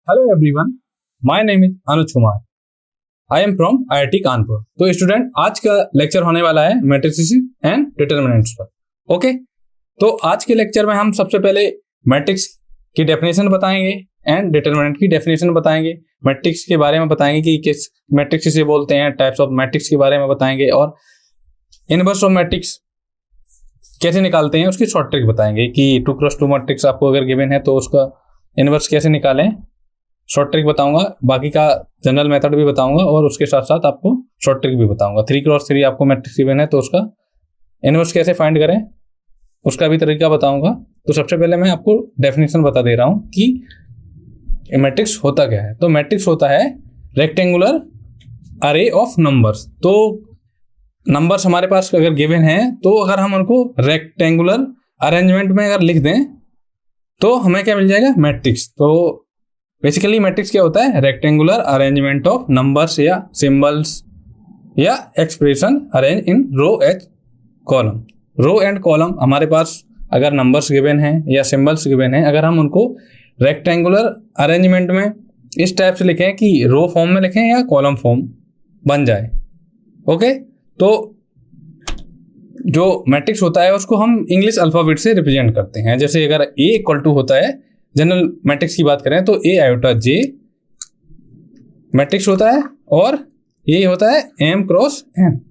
Hello everyone, my name is Anuj Kumar. I am from IIT Kanpur. तो student, आज का lecture होने वाला है मैट्रिसेस एंड डिटरमिनेंट्स पर। ओके, तो आज के लेक्चर में हम सबसे पहले मैट्रिक्स की डेफिनेशन बताएंगे एंड डिटरमिनेंट की डेफिनेशन बताएंगे। मैट्रिक्स के बारे में बताएंगे कि किस मैट्रिक्स किसे बोलते हैं, टाइप्स ऑफ मैट्रिक्स के बारे में बताएंगे और इनवर्स ऑफ मैट्रिक्स कैसे निकालते हैं उसकी शॉर्ट ट्रिक बताएंगे कि 2x2 मैट्रिक्स आपको अगर गिवन है तो उसका इनवर्स कैसे निकालें, शॉर्ट ट्रिक बताऊंगा। बाकी का जनरल मेथड भी बताऊंगा और उसके साथ साथ आपको शॉर्ट ट्रिक भी बताऊंगा। 3x3 आपको मैट्रिक्स गिवन है तो उसका इनवर्स कैसे फाइंड करें उसका भी तरीका बताऊंगा। तो सबसे पहले मैं आपको डेफिनेशन बता दे रहा हूं कि मैट्रिक्स होता क्या है। तो मैट्रिक्स होता है रेक्टेंगुलर अरे ऑफ नंबर्स। तो नंबर्स हमारे पास अगर गिवन है तो अगर हम उनको रेक्टेंगुलर अरेंजमेंट में अगर लिख दें तो हमें क्या मिल जाएगा, मैट्रिक्स। तो बेसिकली मैट्रिक्स क्या होता है, रेक्टेंगुलर अरेंजमेंट ऑफ नंबर्स या सिंबल्स या expression arrange in row as column. Row and column हमारे पास अगर नंबर्स गिवन हैं या सिंबल्स गिवन हैं, अगर हम उनको रेक्टेंगुलर अरेंजमेंट में इस टाइप से लिखें कि रो फॉर्म में लिखें या कॉलम फॉर्म बन जाए। ओके, तो जो मैट्रिक्स होता है उसको हम इंग्लिश अल्फाबेट से रिप्रेजेंट करते हैं। जैसे अगर ए इक्वल टू होता है, जनरल मैट्रिक्स की बात करें तो ए आयोटा जे मैट्रिक्स होता है और ये होता है एम क्रॉस एन,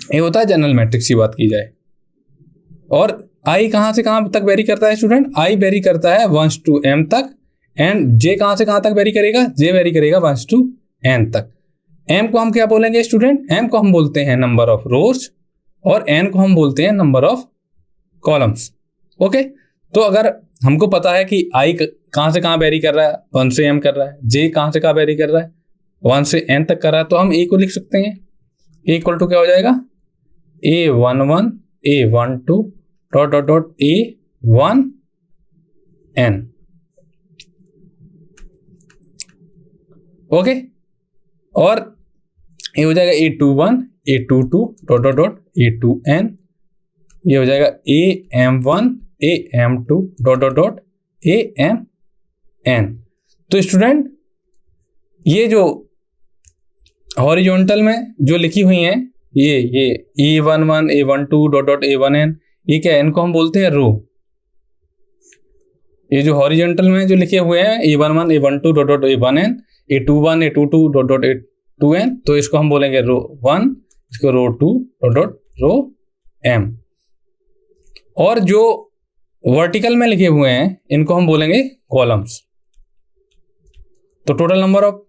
ये होता है जनरल मैट्रिक्स की बात की जाए। और आई कहां से कहां तक वेरी करता है स्टूडेंट, आई वेरी करता है 1 to m तक एंड जे कहां से कहां तक वेरी करेगा, जे वेरी करेगा 1 to n तक। m को हम क्या बोलेंगे स्टूडेंट, m को हम बोलते हैं नंबर ऑफ रोज और n को हम बोलते हैं नंबर ऑफ कॉलम्स। ओके, तो अगर हमको पता है कि i कहां से कहां वेरी कर रहा है, 1 से m कर रहा है, j कहां से कहां वेरी कर रहा है, 1 से n तक कर रहा है, तो हम a को लिख सकते हैं। a इक्वल टू क्या हो जाएगा, a11 a12 dot dot dot a1n। Okay, और ये हो जाएगा a21 a22 dot dot dot a2n। ये हो जाएगा am1 am2 dot dot dot amn। तो स्टूडेंट, ये जो हॉरिजॉन्टल में जो लिखी हुई हैं ये a11 a12 dot dot a1n, ये क्या है, इनको हम बोलते हैं रो। ये जो हॉरिजॉन्टल में जो लिखे हुए हैं a11 a12 dot dot a1n, a21 a22 dot dot a2n, तो इसको हम बोलेंगे रो 1, इसको रो 2 डॉट डॉट रो m। और जो वर्टिकल में लिखे हुए हैं इनको हम बोलेंगे कॉलम्स। तो टोटल नंबर ऑफ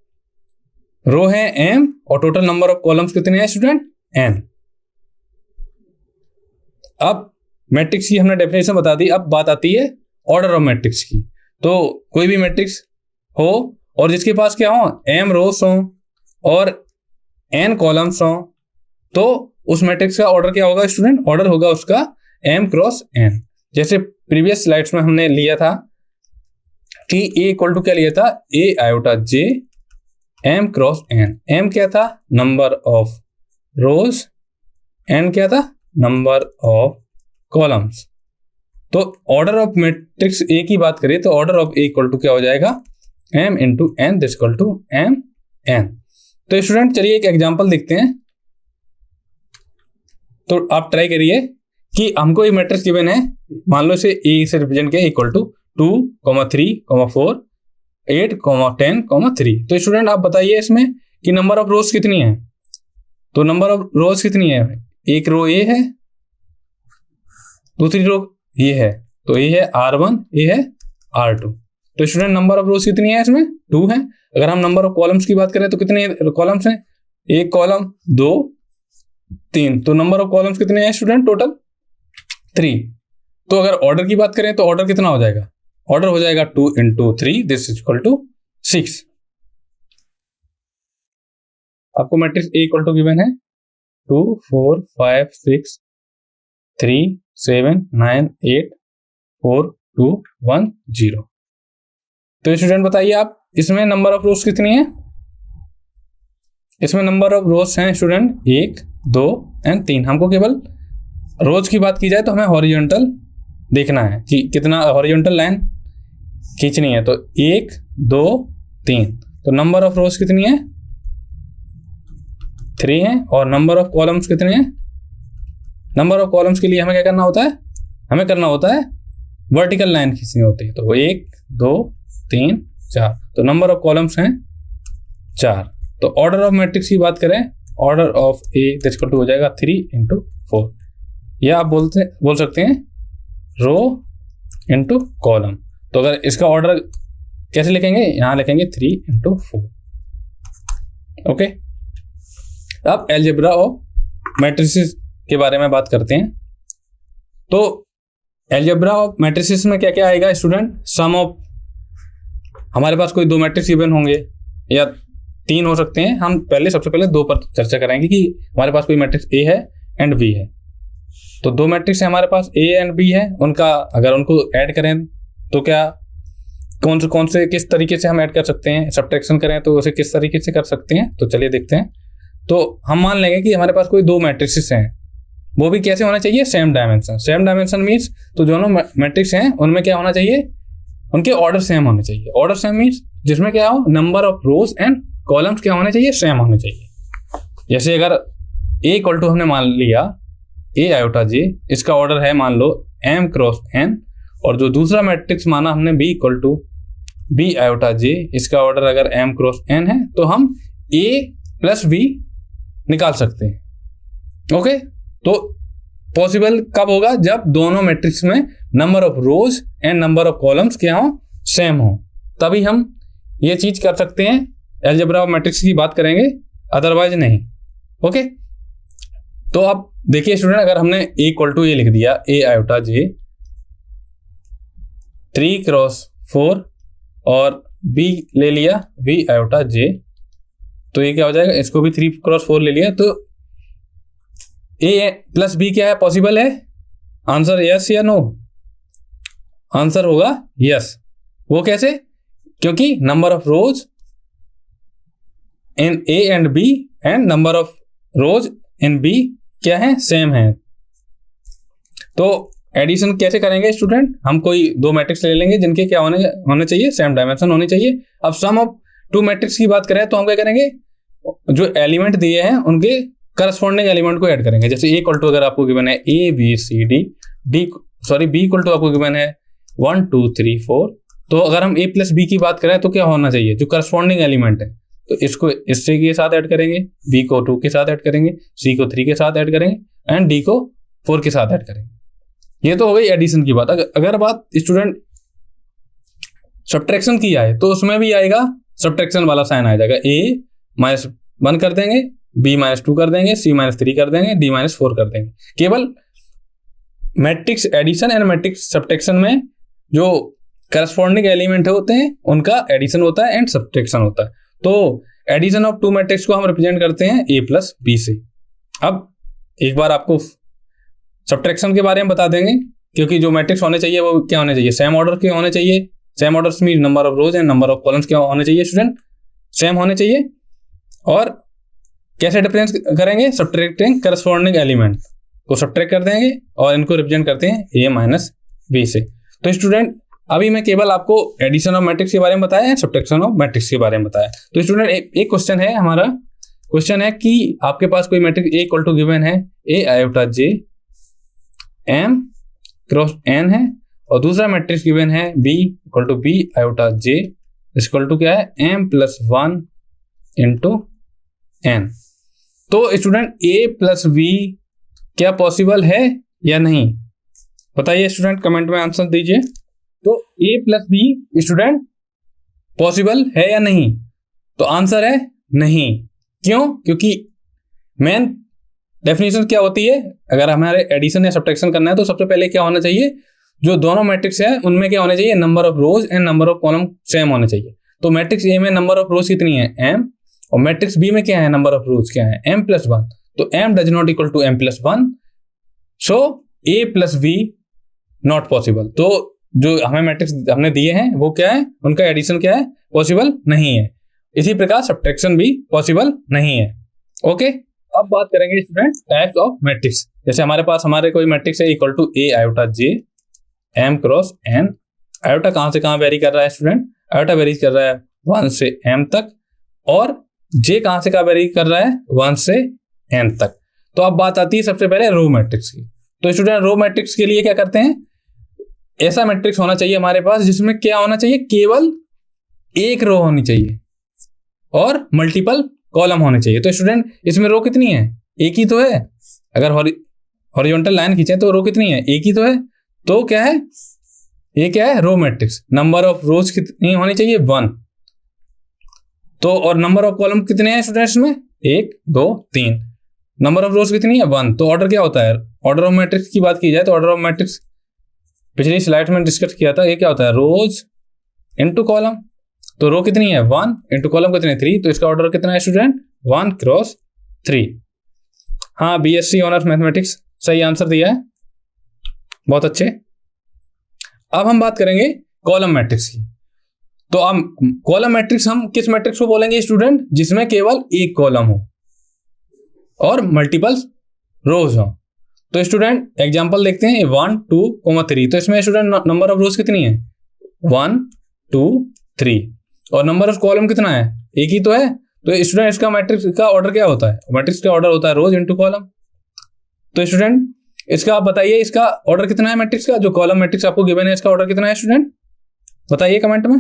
रो है m और टोटल नंबर ऑफ कॉलम्स कितने हैं स्टूडेंट, n। अब मैट्रिक्स की हमने डेफिनेशन बता दी, अब बात आती है ऑर्डर ऑफ मैट्रिक्स की। तो कोई भी मैट्रिक्स हो और जिसके पास क्या हो, m रोज हो और n कॉलम्स हो, तो उस मैट्रिक्स का ऑर्डर क्या होगा स्टूडेंट, ऑर्डर होगा उसका m क्रॉस n। जैसे प्रीवियस स्लाइड्स में हमने लिया था कि a इक्वल टू क्या लिया था, a iota j m cross n। m क्या था, नंबर ऑफ रोज, n क्या था, नंबर ऑफ कॉलम्स। तो ऑर्डर ऑफ मैट्रिक्स a की बात करें तो order of a equal to क्या हो जाएगा, m into n this equal to m n। तो स्टूडेंट चलिए एक एग्जांपल देखते हैं। तो आप ट्राई करिए कि हमको ये मैट्रिक्स गिवन है, मान लो इसे a से रिप्रेजेंट किया इक्वल टू 2, 3, 4, 8, 10, 3। तो स्टूडेंट आप बताइए इसमें कि नंबर ऑफ रोज कितनी है। तो नंबर ऑफ रोज कितनी है, एक रो ए है, दूसरी रो ये है, तो ये है R1, ये है R2। तो स्टूडेंट नंबर ऑफ रोज कितनी है इसमें, 2 है। अगर हम नंबर ऑफ कॉलम्स की बात करें तो कितने कॉलम्स हैं, एक कॉलम, 2, 3। तो नंबर ऑफ कॉलम्स कितने हैं स्टूडेंट, टोटल 3। तो अगर ऑर्डर की बात करें तो ऑर्डर कितना हो जाएगा, ऑर्डर हो जाएगा 2 into 3 this is equal to 6। आपको matrix A equal to given है 2, 4, 5, 6, 3, 7, 9, 8, 4, 2, 1, 0। तो स्टूडेंट बताइए आप इसमें नंबर ऑफ रोज कितनी है, इसमें नंबर ऑफ रोज हैं स्टूडेंट 1, 2 एंड 3। हमको केवल रोज की बात की जाए तो हमें हॉरिजॉन्टल देखना है कि कितना हॉरिजॉन्टल लाइन खींचनी है, तो 1 2 3, तो नंबर ऑफ रोज कितनी है 3 है, और नंबर ऑफ कॉलम्स कितने हैं, नंबर ऑफ कॉलम्स के लिए हमें क्या करना होता है, हमें करना होता है वर्टिकल लाइन खींचनी होती है, तो 1 2 3 4, तो नंबर ऑफ कॉलम्स हैं 4। तो ऑर्डर ऑफ मैट्रिक्स की बात करें, order of A equal to हो जाएगा 3 × 4, या आप बोल सकते हैं रो इंटू कॉलम। तो अगर इसका ऑर्डर कैसे लिखेंगे, यहां लिखेंगे 3 × 4। ओके, अब अलजेब्रा ऑफ मैट्रिसेस के बारे में बात करते हैं। तो अलजेब्रा ऑफ मैट्रिसेस में क्या क्या आएगा स्टूडेंट, सम ऑफ, हमारे पास कोई 2 मैट्रिक्स गिवन होंगे या 3 हो सकते हैं, हम सबसे पहले 2 पर चर्चा करेंगे कि हमारे पास कोई मैट्रिक्स ए है एंड बी है। तो 2 मैट्रिक्स है हमारे पास ए एंड बी है, उनका अगर उनको ऐड करें तो क्या कौन से किस तरीके से हम ऐड कर सकते हैं, सब्ट्रैक्शन करें तो उसे किस तरीके से कर सकते हैं, तो चलिए देखते हैं। तो हम मान लेंगे कि हमारे पास कोई 2 मैट्रिक्स हैं, वो भी कैसे होना चाहिए, same dimension. Same dimension means तो दोनों मैट्रिक्स हैं उनमें क्या होना चाहिए, उनके ऑर्डर सेम होने चाहिए। ऑर्डर सेम मीन्स जिसमें क्या हो, number of rose and columns क्या होने चाहिए, सेम होने चाहिए। जैसे अगर ए इक्वल टू हमने मान लिया ए आयोटा जे, इसका ऑर्डर है मान लो m × n, और जो दूसरा मैट्रिक्स माना हमने b equal to b iota J, इसका ऑर्डर अगर m × n है, तो हम a + b निकाल सकते हैं। ओके, तो पॉसिबल कब होगा, जब दोनों मैट्रिक्स में number of rose and number of columns क्या हो, सेम हो, तभी हम ये चीज कर सकते हैं, अलजेब्रा ऑफ मैट्रिक्स की बात करेंगे, अदरवाइज नहीं। ओके, तो अब देखिए स्टूडेंट, अगर हमने a = a लिख दिया, a आयोटा जे 3 × 4 और b ले लिया b आयोटा जे, तो ये क्या हो जाएगा, इसको भी 3 × 4 ले लिया, तो a + b क्या है, पॉसिबल है, आंसर यस या नो, आंसर होगा यस। वो कैसे, क्योंकि number of rose in a and b and number of rose in b क्या है, सेम है। तो एडिशन कैसे करेंगे स्टूडेंट, हम कोई 2 मैट्रिक्स ले लेंगे जिनके क्या होने चाहिए, सेम डायमेंशन होने चाहिए। अब सम ऑफ 2 मैट्रिक्स की बात करें तो हम क्या करेंगे, जो एलिमेंट दिए हैं उनके करस्पॉन्डिंग एलिमेंट को ऐड करेंगे। जैसे a = अगर आपको गिवन है a b c d, b = आपको गिवन है 1 2 3 4, तो अगर हम a + b की बात करें तो क्या होना चाहिए, जो करस्पॉन्डिंग एलिमेंट है, तो इसको इससे के साथ ऐड करेंगे, b को 2 के साथ ऐड करेंगे, c को 3 के साथ ऐड करेंगे एंड d को 4 के साथ ऐड करेंगे। ये तो हो गई एडिशन की बात। अगर बात स्टूडेंट सब्ट्रैक्शन की आए तो उसमें भी आएगा, सब्ट्रैक्शन वाला साइन आ जाएगा, a -1 कर देंगे, b -2 कर देंगे, c -3 कर देंगे, d -4 कर देंगे। केवल matrix addition and matrix subtraction में जो करस्पॉन्डिंग एलिमेंट होते हैं उनका एडिशन होता है एंड सब्ट्रैक्शन होता है। तो एडिशन ऑफ 2 मैट्रिक्स को हम रिप्रेजेंट करते हैं a + b से। अब एक बार आपको सब्ट्रैक्शन के बारे में बता देंगे, क्योंकि जो मैट्रिक्स होने चाहिए वो क्या होने चाहिए, सेम ऑर्डर के होने चाहिए। Same order mean number of rose and number of columns क्या होने चाहिए स्टूडेंट, सेम होने चाहिए। और कैसे डिफरेंस करेंगे, सब्ट्रैक्टिंग करस्पॉन्डिंग एलिमेंट को सब्ट्रैक्ट कर देंगे और इनको रिप्रेजेंट करते हैं a - b से। तो स्टूडेंट अभी मैं केवल आपको एडिशन ऑफ मैट्रिक्स के बारे में बताया, सब्ट्रैक्शन ऑफ मैट्रिक्स के बारे में बताया। तो स्टूडेंट एक क्वेश्चन है, हमारा क्वेश्चन है कि आपके पास कोई मैट्रिक्स a = गिवन है a iota j m × n है, और दूसरा मैट्रिक्स गिवन है b = b iota j equal to क्या है, m + 1 × n। तो स्टूडेंट a + b क्या पॉसिबल है या नहीं, बताइए स्टूडेंट, कमेंट में आंसर दीजिए। तो a + b स्टूडेंट पॉसिबल है या नहीं, तो आंसर है नहीं। क्यों, क्योंकि मेन डेफिनेशन क्या होती है, अगर हमारे एडिशन या सब्ट्रैक्शन करना है तो सबसे पहले क्या होना चाहिए, जो दोनों मैट्रिक्स है उनमें क्या होने चाहिए, number of rose and number of column same होने चाहिए। तो मैट्रिक्स ए में नंबर ऑफ रोज कितनी है, m, और मैट्रिक्स बी में क्या है, नंबर ऑफ रोज क्या है, m + 1। तो m does not equal to m + 1, so a + b not possible. तो जो हमें मैट्रिक्स हमने दिए हैं वो क्या है, उनका एडिशन क्या है, पॉसिबल नहीं है। इसी प्रकार सब्ट्रैक्शन भी पॉसिबल नहीं है। ओके, अब बात करेंगे स्टूडेंट टाइप्स ऑफ मैट्रिक्स। जैसे हमारे पास कोई मैट्रिक्स है equal to a iota j m × n iota कहाँ से कहाँ वेरी कर रहा है स्टूडेंट? आयोटा वेरी कर रहा है 1 से m तक, और जे कहाँ से कहाँ वेरी कर रहा है 1 से n तक। तो अब बात आती है सबसे पहले रो मैट्रिक्स की। तो स्टूडेंट रो मैट्रिक्स के लिए क्या करते हैं, ऐसा मैट्रिक्स होना चाहिए हमारे पास जिसमें क्या होना चाहिए, केवल एक रो होनी चाहिए और मल्टीपल कॉलम होने चाहिए। तो स्टूडेंट इसमें रो कितनी है, एक ही तो है। अगर हॉरिजॉन्टल लाइन खींचे तो रो कितनी है, एक ही तो है। तो क्या है, ये क्या है, row matrix. Number of rows कितनी होनी चाहिए, 1। तो और नंबर ऑफ कॉलम कितने हैं स्टूडेंट्स में, 1 2 3। नंबर ऑफ रोज कितनी है, 1। तो ऑर्डर क्या होता है, ऑर्डर ऑफ मैट्रिक्स की बात की जाए तो ऑर्डर ऑफ मैट्रिक्स पिछली स्लाइड में डिस्कस किया था, ये क्या होता है, रोज इनटू कॉलम। तो रो कितनी है 1, इनटू कॉलम कितने 3। तो इसका ऑर्डर कितना है स्टूडेंट, 1 क्रॉस 3। हाँ, बीएससी ऑनर्स मैथमेटिक्स, सही आंसर दिया है, बहुत अच्छे। अब हम बात करेंगे कॉलम मैट्रिक्स की। तो अब कॉलम मैट्रिक्स हम किस मैट्रिक्स को बोलेंगे स्टूडेंट, जिसमें केवल एक कॉलम हो और मल्टीपल रोज हो। तो स्टूडेंट एग्जांपल देखते हैं, 1 2 3। तो इसमें स्टूडेंट नंबर ऑफ रोज कितनी है, 1 2 3, और नंबर ऑफ कॉलम कितना है, एक ही तो है। तो स्टूडेंट इसका मैट्रिक्स का ऑर्डर क्या होता है, मैट्रिक्स का ऑर्डर होता है रोज इनटू कॉलम। तो स्टूडेंट इसका आप बताइए, इसका ऑर्डर कितना है मैट्रिक्स का, जो कॉलम मैट्रिक्स आपको गिवन है इसका ऑर्डर कितना है स्टूडेंट, बताइए कमेंट में।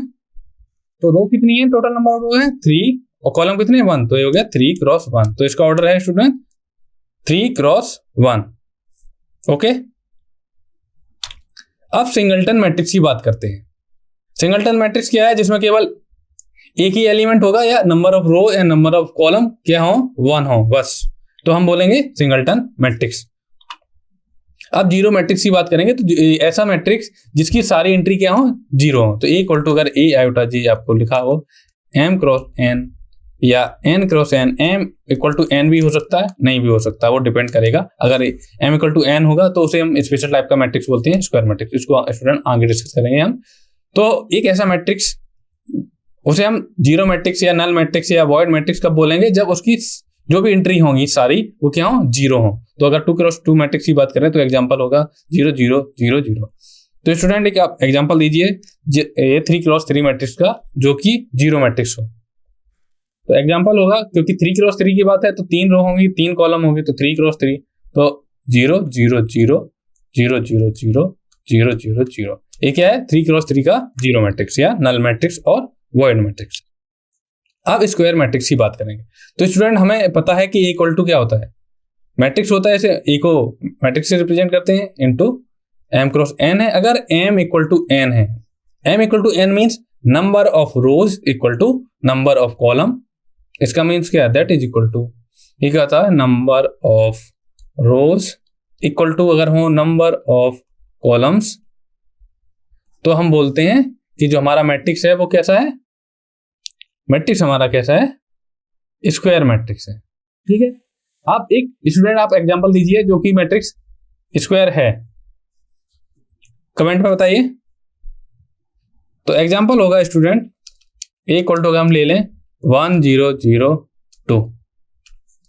तो रो कितनी है, टोटल नंबर ऑफ रो है 3, और कॉलम कितने हैं 1। तो ये हो गया 3 क्रॉस 1। तो इसका ऑर्डर है स्टूडेंट 3 क्रॉस 1। ओके, अब सिंगलटन मैट्रिक्स की बात करते हैं। सिंगलटन मैट्रिक्स क्या है, जिसमें केवल एक ही एलिमेंट होगा, या नंबर ऑफ रो या नंबर ऑफ कॉलम क्या हो, 1 हो बस। तो हम बोलेंगे सिंगलटन मैट्रिक्स। अब जीरो मैट्रिक्स की बात करेंगे, तो ऐसा मैट्रिक्स जिसकी सारी एंट्री क्या हो, 0 हो। तो ए इक्वल टू, अगर ए आयोटा जी आपको लिखा हो m क्रॉस n या n cross n, m equal to n भी हो सकता है, नहीं भी हो सकता, वो डिपेंड करेगा। अगर m इक्वल टू n होगा तो उसे हम स्पेशल टाइप का मैट्रिक्स बोलते हैं, स्क्वायर मैट्रिक्स। इसको स्टूडेंट आगे डिस्कस करेंगे हम। तो एक ऐसा मैट्रिक्स, उसे हम जीरो मैट्रिक्स या नल मैट्रिक्स या वॉइड मैट्रिक्स कब बोलेंगे, जब उसकी जो भी एंट्री होंगी सारी वो क्या हो, 0 हो। तो अगर 2 क्रॉस 2 मैट्रिक्स की बात करें तो एग्जांपल होगा 0 0 0 0। तो स्टूडेंट एक आप एग्जांपल दीजिए ये 3 क्रॉस 3 मैट्रिक्स का, जो कि जीरो मैट्रिक्स हो। तो एग्जांपल होगा, क्योंकि 3 क्रॉस 3 की बात है तो 3 रो होंगी, 3 कॉलम होंगे, तो 3 क्रॉस 3। तो 0 0 0 0 0 0 0 0 0। ये क्या है, 3 क्रॉस 3 का जीरो मैट्रिक्स या नल मैट्रिक्स और वॉइड मैट्रिक्स। अब स्क्वायर मैट्रिक्स की बात करेंगे। तो स्टूडेंट हमें पता है कि ए इक्वल टू क्या होता है, मैट्रिक्स होता है, ऐसे ए को मैट्रिक्स से रिप्रेजेंट करते हैं, इनटू m क्रॉस n है। अगर m इक्वल टू n है, m equal to n means number of rows equal to number of column. इसका मीन्स क्या है, दैट इज इक्वल टू, ये क्या होता है, number of rows equal to अगर हो नंबर ऑफ कॉलम्स, तो हम बोलते हैं कि जो हमारा मैट्रिक्स है वो कैसा है, मैट्रिक्स हमारा कैसा है, स्क्वायर मैट्रिक्स है। ठीक है, आप एक स्टूडेंट आप एग्जांपल दीजिए जो कि मैट्रिक्स स्क्वायर है, कमेंट में बताइए। तो एग्जांपल होगा स्टूडेंट ए इक्वल टू, हम ले लें 1 0 0 2।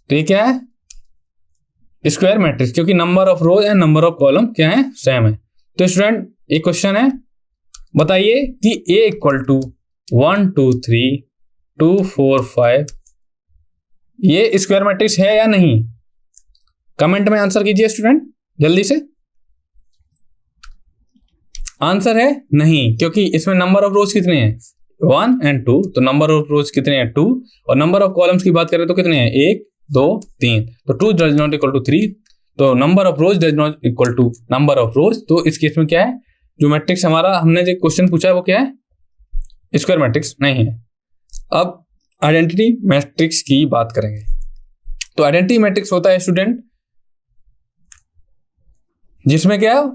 तो ये क्या है, स्क्वायर मैट्रिक्स, क्योंकि number of row and number of column क्या है, सेम है। तो स्टूडेंट एक क्वेश्चन है, बताइए कि ए इक्वल टू 1 2 3 2 4 5 ये स्क्वायर मैट्रिक्स है या नहीं, कमेंट में आंसर कीजिए स्टूडेंट जल्दी से। आंसर है नहीं, क्योंकि इसमें नंबर ऑफ रोज कितने हैं, 1 एंड 2। तो नंबर ऑफ रोज कितने हैं, 2। और नंबर ऑफ कॉलम्स की बात करें तो कितने हैं, 1 2 3। तो 2 डज नॉट इक्वल टू 3, तो number of rows does not equal to number of rows. तो इस केस में क्या है, जो मैट्रिक्स हमारा हमने जो क्वेश्चन पूछा है वो क्या है, स्क्वायर मैट्रिक्स नहीं है। अब आइडेंटिटी मैट्रिक्स की बात करेंगे। तो आइडेंटिटी मैट्रिक्स होता है स्टूडेंट जिसमें क्या है,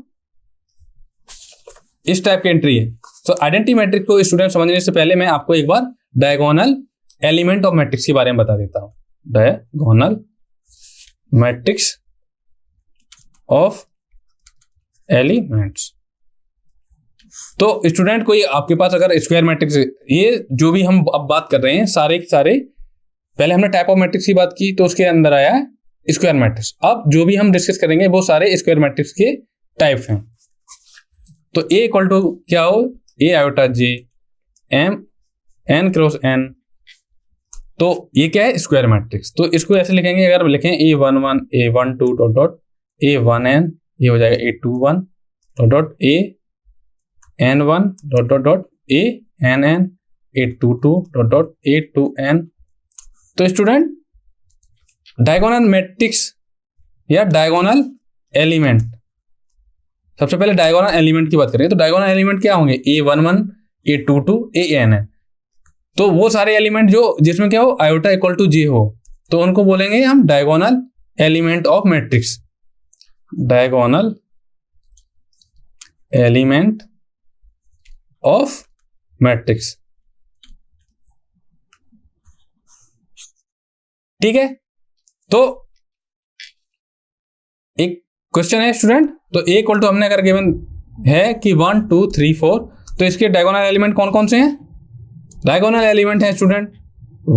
इस टाइप की एंट्री है। तो आइडेंटिटी मैट्रिक्स को स्टूडेंट समझने से पहले मैं आपको एक बार डायगोनल एलिमेंट ऑफ मैट्रिक्स के बारे में बता देता हूं। Diagonal matrix of elements. तो स्टूडेंट कोई आपके पास अगर स्क्वायर मैट्रिक्स, ये जो भी हम अब बात कर रहे हैं सारे के सारे, पहले हमने टाइप ऑफ मैट्रिक्स की बात की तो उसके अंदर आया है स्क्वायर मैट्रिक्स। अब जो भी हम डिस्कस करेंगे वो सारे स्क्वायर मैट्रिक्स के टाइप हैं। तो ए इक्वल टू क्या हो, ए आयोटा जे एम एन क्रॉस एन। तो ये क्या है? Square matrix. तो इसको ऐसे लिखेंगे, अगर लिखें A11 A12 dot dot A1n, ये हो जाएगा A21 dot dot AN1 dot dot dot ANN A22 dot dot A2n। तो स्टूडेंट डायगोनल मैट्रिक्स या डायगोनल एलिमेंट, सबसे पहले डायगोनल एलिमेंट की बात करें तो डायगोनल एलिमेंट क्या होंगे? A11 A22 AN। तो वो सारे एलिमेंट जो जिसमें क्या हो, आयोटा इक्वल टू जे हो, तो उनको बोलेंगे हम diagonal element of matrix. Diagonal element of matrix, ठीक है। तो एक क्वेश्चन है स्टूडेंट, तो ए इक्वल टू हमने अगर गिवन है कि 1 2 3 4, तो इसके डायगोनल एलिमेंट कौन कौन से हैं? डायगोनल एलिमेंट है स्टूडेंट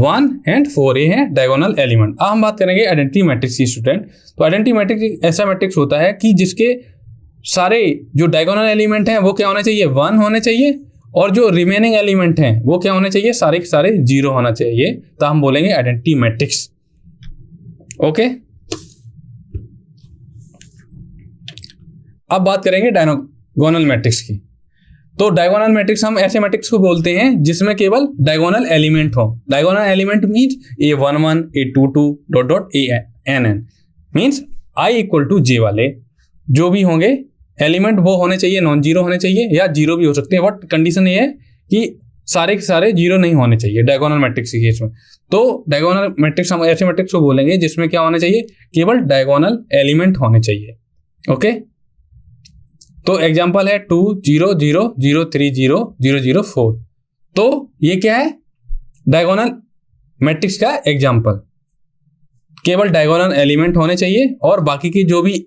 1 एंड 4, ये है डायगोनल एलिमेंट। अब हम बात करेंगे आइडेंटिटी मैट्रिक्स की स्टूडेंट। तो आइडेंटिटी मैट्रिक्स ऐसा मैट्रिक्स होता है कि जिसके सारे जो डायगोनल एलिमेंट हैं वो क्या होने चाहिए? 1 होने चाहिए, और जो रिमेनिंग एलिमेंट हैं वो क्या होने चाहिए? सारे के सारे 0 होना चाहिए। तो हम बोलेंगे आइडेंटिटी मैट्रिक्स। ओके, अब बात करेंगे डायगोनल मैट्रिक्स की। तो डायगोनल मैट्रिक्स हम ऐसे मैट्रिक्स को बोलते हैं जिसमें केवल डायगोनल एलिमेंट हो। Diagonal element means A11 A22 dot dot ANN, means I equal to J वाले जो भी होंगे एलिमेंट वो होने चाहिए, नॉन जीरो होने चाहिए या जीरो भी हो सकते हैं, बट कंडीशन ये है कि सारे के सारे जीरो नहीं होने चाहिए डायगोनल मैट्रिक्स के केस में। तो डायगोनल मैट्रिक्स हम ऐसे मैट्रिक्स को बोलेंगे जिसमें क्या होने चाहिए? केवल डायगोनल एलिमेंट होने चाहिए। ओके, तो एग्जांपल है 2 0 0 0 3 0 0 0 4। तो ये क्या है? डायगोनल मैट्रिक्स का एग्जांपल। केवल डायगोनल एलिमेंट होने चाहिए और बाकी की जो भी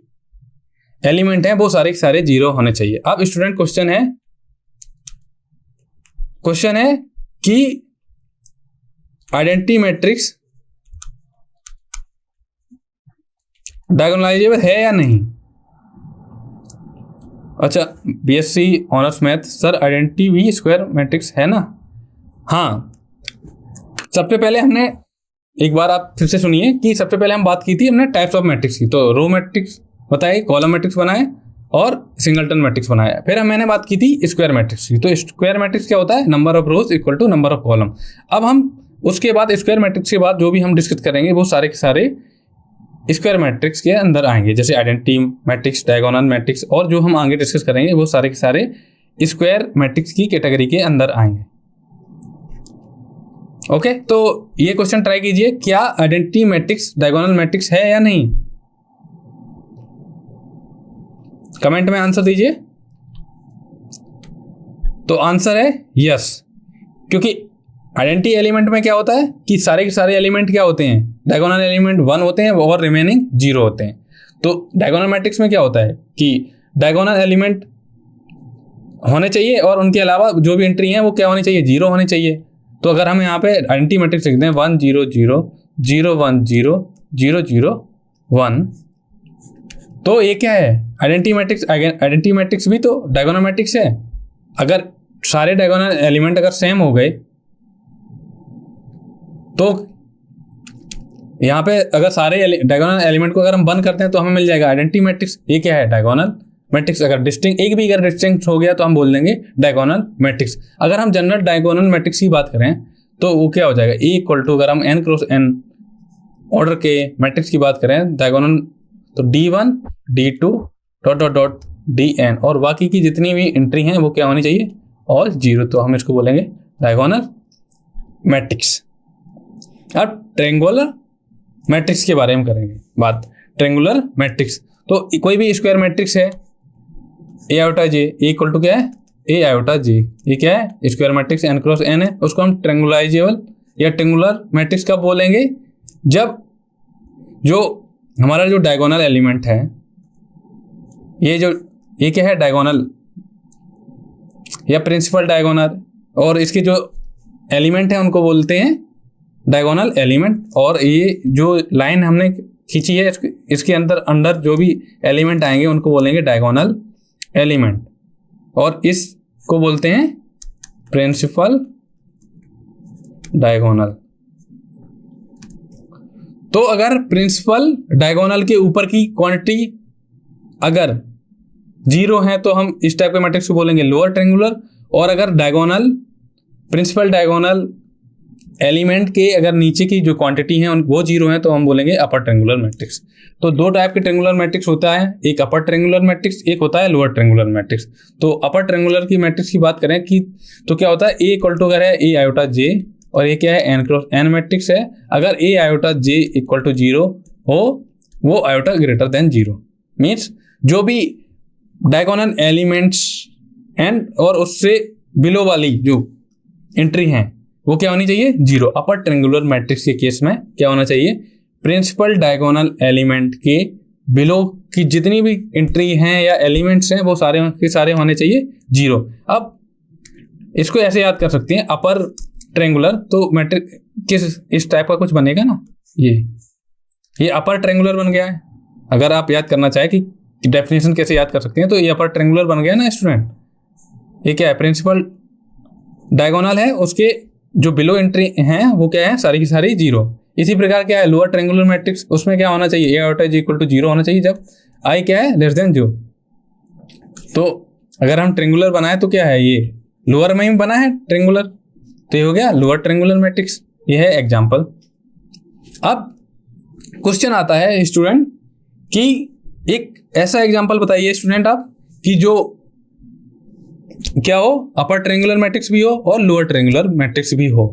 एलिमेंट हैं वो सारे के सारे 0 होने चाहिए। अब स्टूडेंट क्वेश्चन है कि आइडेंटिटी मैट्रिक्स डायगोनलाइजेबल है या नहीं। अच्छा, BSc honours math sir, identity भी स्क्वायर मैट्रिक्स है ना? हाँ, सबसे पहले हमने एक बार आप फिर से सुनिए कि सबसे पहले हम बात की थी हमने टाइप्स ऑफ मैट्रिक्स की। तो रो मैट्रिक्स बताए, कॉलम मैट्रिक्स बनाए और सिंगलटन मैट्रिक्स बनाया। फिर मैंने बात की थी स्क्वायर मैट्रिक्स की। तो स्क्वायर मैट्रिक्स क्या होता है? Number of rows equal to number of column. अब हम उसके बाद स्क्वायर मैट्रिक्स के बाद जो भी हम डिस्कस करेंगे वो सारे के सारे स्क्वायर मैट्रिक्स के अंदर आएंगे, जैसे आइडेंटिटी मैट्रिक्स, डायगोनल मैट्रिक्स, और जो हम आगे डिस्कस करेंगे वो सारे के सारे स्क्वायर मैट्रिक्स की कैटेगरी के अंदर आएंगे। ओके, तो ये क्वेश्चन ट्राई कीजिए, क्या आइडेंटिटी मैट्रिक्स डायगोनल मैट्रिक्स है या नहीं? कमेंट में आंसर दीजिए। तो आंसर है यस, क्योंकि आइडेंटिटी एलिमेंट में क्या होता है कि सारे के सारे एलिमेंट क्या होते हैं? डायगोनल एलिमेंट 1 होते हैं और रिमेनिंग 0 होते हैं। तो डायगोनल मैट्रिक्स में क्या होता है कि डायगोनल एलिमेंट होने चाहिए और उनके अलावा जो भी एंट्री है वो क्या होनी चाहिए? 0 होनी चाहिए। तो अगर हम यहाँ पे आइडेंटिटी मैट्रिक्स लिखते हैं 1 0 0 0 1 0 0 0 1, तो ये क्या है? आइडेंटिटी मैट्रिक्स भी तो डायगोनल मैट्रिक्स है। अगर सारे डायगोनल एलिमेंट अगर सेम हो गए तो यहाँ पे अगर सारे डायगोनल एलिमेंट को अगर हम बंद करते हैं तो हमें मिल जाएगा आइडेंटिटी मैट्रिक्स। ये क्या है? Diagonal matrix. अगर डिस्टिंक्ट एक भी अगर डिस्टिंक्ट हो गया तो हम बोल देंगे डायगोनल मैट्रिक्स। अगर हम जनरल डायगोनल मैट्रिक्स की बात करें तो वो क्या हो जाएगा? E इक्वल टू, अगर हम n क्रॉस n ऑर्डर के मैट्रिक्स की बात करें डायगोनल, तो D1 D2 dot dot dot Dn, और बाकी की जितनी भी एंट्री हैं वो क्या होनी चाहिए? ऑल 0। तो हम इसको बोलेंगे डायगोनल मैट्रिक्स। अब ट्रायंगुलर मैट्रिक्स के बारे में करेंगे बात। ट्रायंगुलर मैट्रिक्स, तो कोई भी स्क्वायर मैट्रिक्स है A iota J, A equal to क्या है? A iota J. ये क्या है? Square matrix n cross n है, उसको हम ट्रायंगुलाइजेबल या ट्रायंगुलर मैट्रिक्स कब बोलेंगे? जब जो हमारा जो डायगोनल एलिमेंट है, ये क्या है? डायगोनल या प्रिंसिपल डायगोनल, और इसके जो एलिमेंट है उनको बोलते हैं डायगोनल एलिमेंट। और ये जो लाइन हमने खींची है इसके अंदर जो भी एलिमेंट आएंगे उनको बोलेंगे डायगोनल एलिमेंट, और इसको बोलते हैं प्रिंसिपल डायगोनल। तो अगर प्रिंसिपल डायगोनल के ऊपर की क्वांटिटी अगर 0 है तो हम इस टाइप के मैट्रिक्स को बोलेंगे लोअर ट्रायंगुलर, और अगर डायगोनल प्रिंसिपल डायगोनल एलिमेंट के अगर नीचे की जो क्वांटिटी है वो 0 है तो हम बोलेंगे अपर ट्रायंगुलर मैट्रिक्स। तो दो टाइप के ट्रायंगुलर मैट्रिक्स होता है, एक अपर ट्रायंगुलर मैट्रिक्स, एक होता है लोअर ट्रायंगुलर मैट्रिक्स। तो अपर ट्रायंगुलर की मैट्रिक्स की बात करें कि तो क्या होता है, ए इक्वल टू अगर है ए आयोटा जे, और ये क्या है एन क्रॉस एन मैट्रिक्स है। अगर ए आयोटा जे इक्वल टू 0 हो, वो आयोटा ग्रेटर देन 0, मीन्स जो भी डायगोनल एलिमेंट्स एंड और उससे बिलो वाली जो एंट्री है वो क्या होनी चाहिए 0। अपर ट्रायंगुलर मैट्रिक्स के केस में क्या होना चाहिए, प्रिंसिपल डायगोनल एलिमेंट के बिलो की जितनी भी एंट्री हैं या एलिमेंट्स हैं वो सारे के सारे होने चाहिए 0। अब इसको ऐसे याद कर सकते हैं, अपर ट्रायंगुलर तो मैट्रिक किस इस टाइप का कुछ बनेगा ना, ये अपर ट्रायंगुलर बन गया है। अगर आप याद करना चाहें कि डेफिनेशन कैसे याद कर सकते हैं, तो ये अपर ट्रायंगुलर बन गया ना स्टूडेंट। ये क्या है, प्रिंसिपल डायगोनल है, उसके जो बिलो एंट्री हैं वो क्या है, सारी की सारी 0। इसी प्रकार क्या है लोअर ट्रायंगुलर मैट्रिक्स, उसमें क्या होना चाहिए, ए आयोटा इज इक्वल टू 0 होना चाहिए जब आई क्या है लेस देन 0। तो अगर हम ट्रायंगुलर बनाए तो क्या है, ये लोअर में ही बना है ट्रायंगुलर, तो ये हो गया लोअर ट्रायंगुलर मैट्रिक्स। ये है एग्जाम्पल। अब क्वेश्चन आता है स्टूडेंट कि एक ऐसा एग्जाम्पल बताइए स्टूडेंट आप कि जो क्या हो, अपर ट्रायंगुलर मैट्रिक्स भी हो और लोअर ट्रायंगुलर मैट्रिक्स भी हो।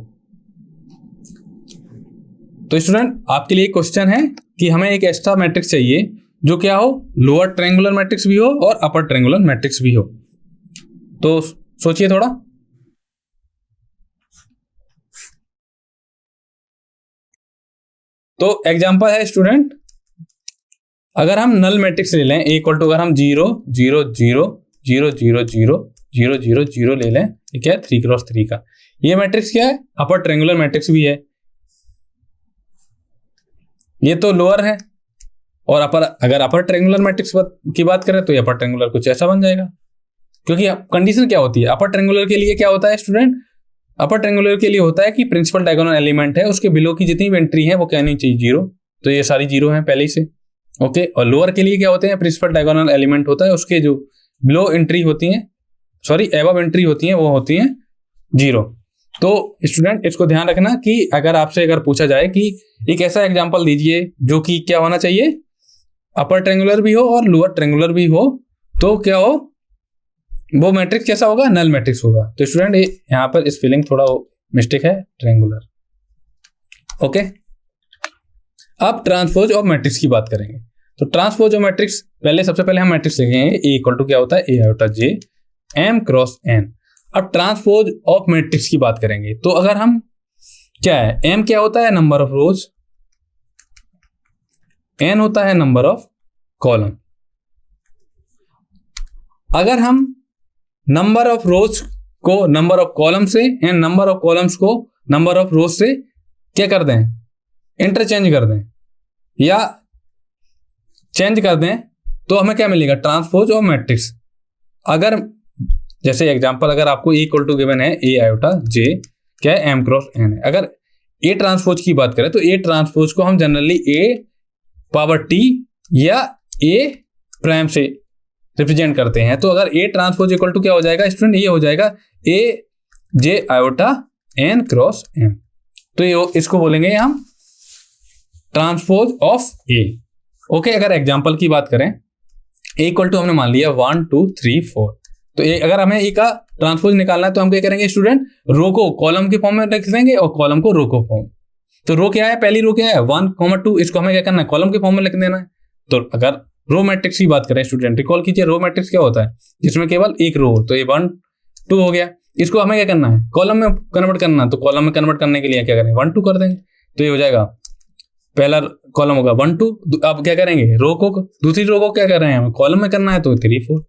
तो स्टूडेंट आपके लिए क्वेश्चन है कि हमें एक ऐसा मैट्रिक्स चाहिए जो क्या हो, लोअर ट्रायंगुलर मैट्रिक्स भी हो और अपर ट्रायंगुलर मैट्रिक्स भी हो। तो सोचिए थोड़ा। तो एग्जांपल है स्टूडेंट, अगर हम नल मैट्रिक्स ले लें, ए इक्वल टू अगर हम 0 0 0 0 0 0 0 0 0 ले लें, ये क्या है 3x3 का, ये मैट्रिक्स क्या है, अपर ट्रायंगुलर मैट्रिक्स भी है। ये तो लोअर है, और अगर अपर ट्रायंगुलर मैट्रिक्स की बात करें तो ये अपर ट्रायंगुलर कुछ ऐसा बन जाएगा। क्योंकि कंडीशन क्या होती है अपर ट्रायंगुलर के लिए, क्या होता है स्टूडेंट, अपर ट्रायंगुलर के लिए होता है कि प्रिंसिपल डायगोनल एलिमेंट है उसके बिलो की जितनी भी एंट्री है वो क्या नहीं चाहिए 0, तो ये सारी 0 है पहले ही से। ओके, और लोअर के लिए क्या होते हैं, प्रिंसिपल डायगोनल एलिमेंट होता है उसके जो बिलो एंट्री होती हैं, सॉरी एबव एंट्री होती हैं वो होती हैं 0। तो स्टूडेंट इसको ध्यान रखना कि अगर पूछा जाए कि एक ऐसा एग्जांपल दीजिए जो कि क्या होना चाहिए, अपर ट्रायंगुलर भी हो और लोअर ट्रायंगुलर भी हो, तो क्या हो वो मैट्रिक्स कैसा होगा, नल मैट्रिक्स होगा। तो स्टूडेंट यहाँ पर स्पेलिंग थोड़ा मिस्टेक है, ट्रायंगुलर। ओके, अब ट्रांसपोज ऑफ मैट्रिक्स की बात करेंगे। तो ट्रांसपोज ऑफ मैट्रिक्स सबसे पहले हम मैट्रिक्स लिखेंगे, ए इक्वल टू क्या होता है, A iota J M cross N. अब ट्रांसपोज ऑफ मैट्रिक्स की बात करेंगे, तो अगर हम क्या है, एम क्या होता है, नंबर ऑफ रोज, एन होता है नंबर ऑफ कॉलम। अगर हम नंबर ऑफ रोज को नंबर ऑफ कॉलम से एंड नंबर ऑफ कॉलम्स को नंबर ऑफ रोज से क्या कर दें, इंटरचेंज कर दें या चेंज कर दें, तो हमें क्या मिलेगा, ट्रांसपोज ऑफ मैट्रिक्स। अगर जैसे एग्जांपल, अगर आपको ए इक्वल टू गिवन है ए आयोटा जे क्या है एम क्रॉस एन है, अगर ए ट्रांसपोज की बात करें तो ए ट्रांसपोज को हम जनरली ए पावर टी या ए प्राइम से रिप्रेजेंट करते हैं। तो अगर ए ट्रांसपोज इक्वल टू क्या हो जाएगा स्टूडेंट, ये हो जाएगा A J iota N cross N. तो ये इसको बोलेंगे हम ट्रांसपोज ऑफ ए। ओके, अगर एग्जांपल की बात करें, ए इक्वल टू हमने मान लिया 1 2 3 4, तो अगर हमें ए का ट्रांसपोज निकालना है तो हम क्या करेंगे स्टूडेंट, रो को कॉलम के फॉर्म में रख देंगे और कॉलम को रो को फॉर्म। तो रो क्या है, पहली रो क्या है 1 2, इसको हमें क्या करना है, कॉलम के फॉर्म में लिख देना है। तो अगर रो मैट्रिक्स की बात करें स्टूडेंट, रिकॉल कीजिए रो मैट्रिक्स क्या होता है, जिसमें केवल एक रो हो, तो ये 1 2 हो गया। इसको हमें क्या करना है, कॉलम में कन्वर्ट करना, तो कॉलम में कन्वर्ट करने के लिए क्या करेंगे 1 2 कर देंगे, तो ये हो जाएगा पहला कॉलम होगा 1 2। अब क्या करेंगे, रो को दूसरी रो को क्या कर रहे हैं हमें कॉलम में करना है, तो 3 4।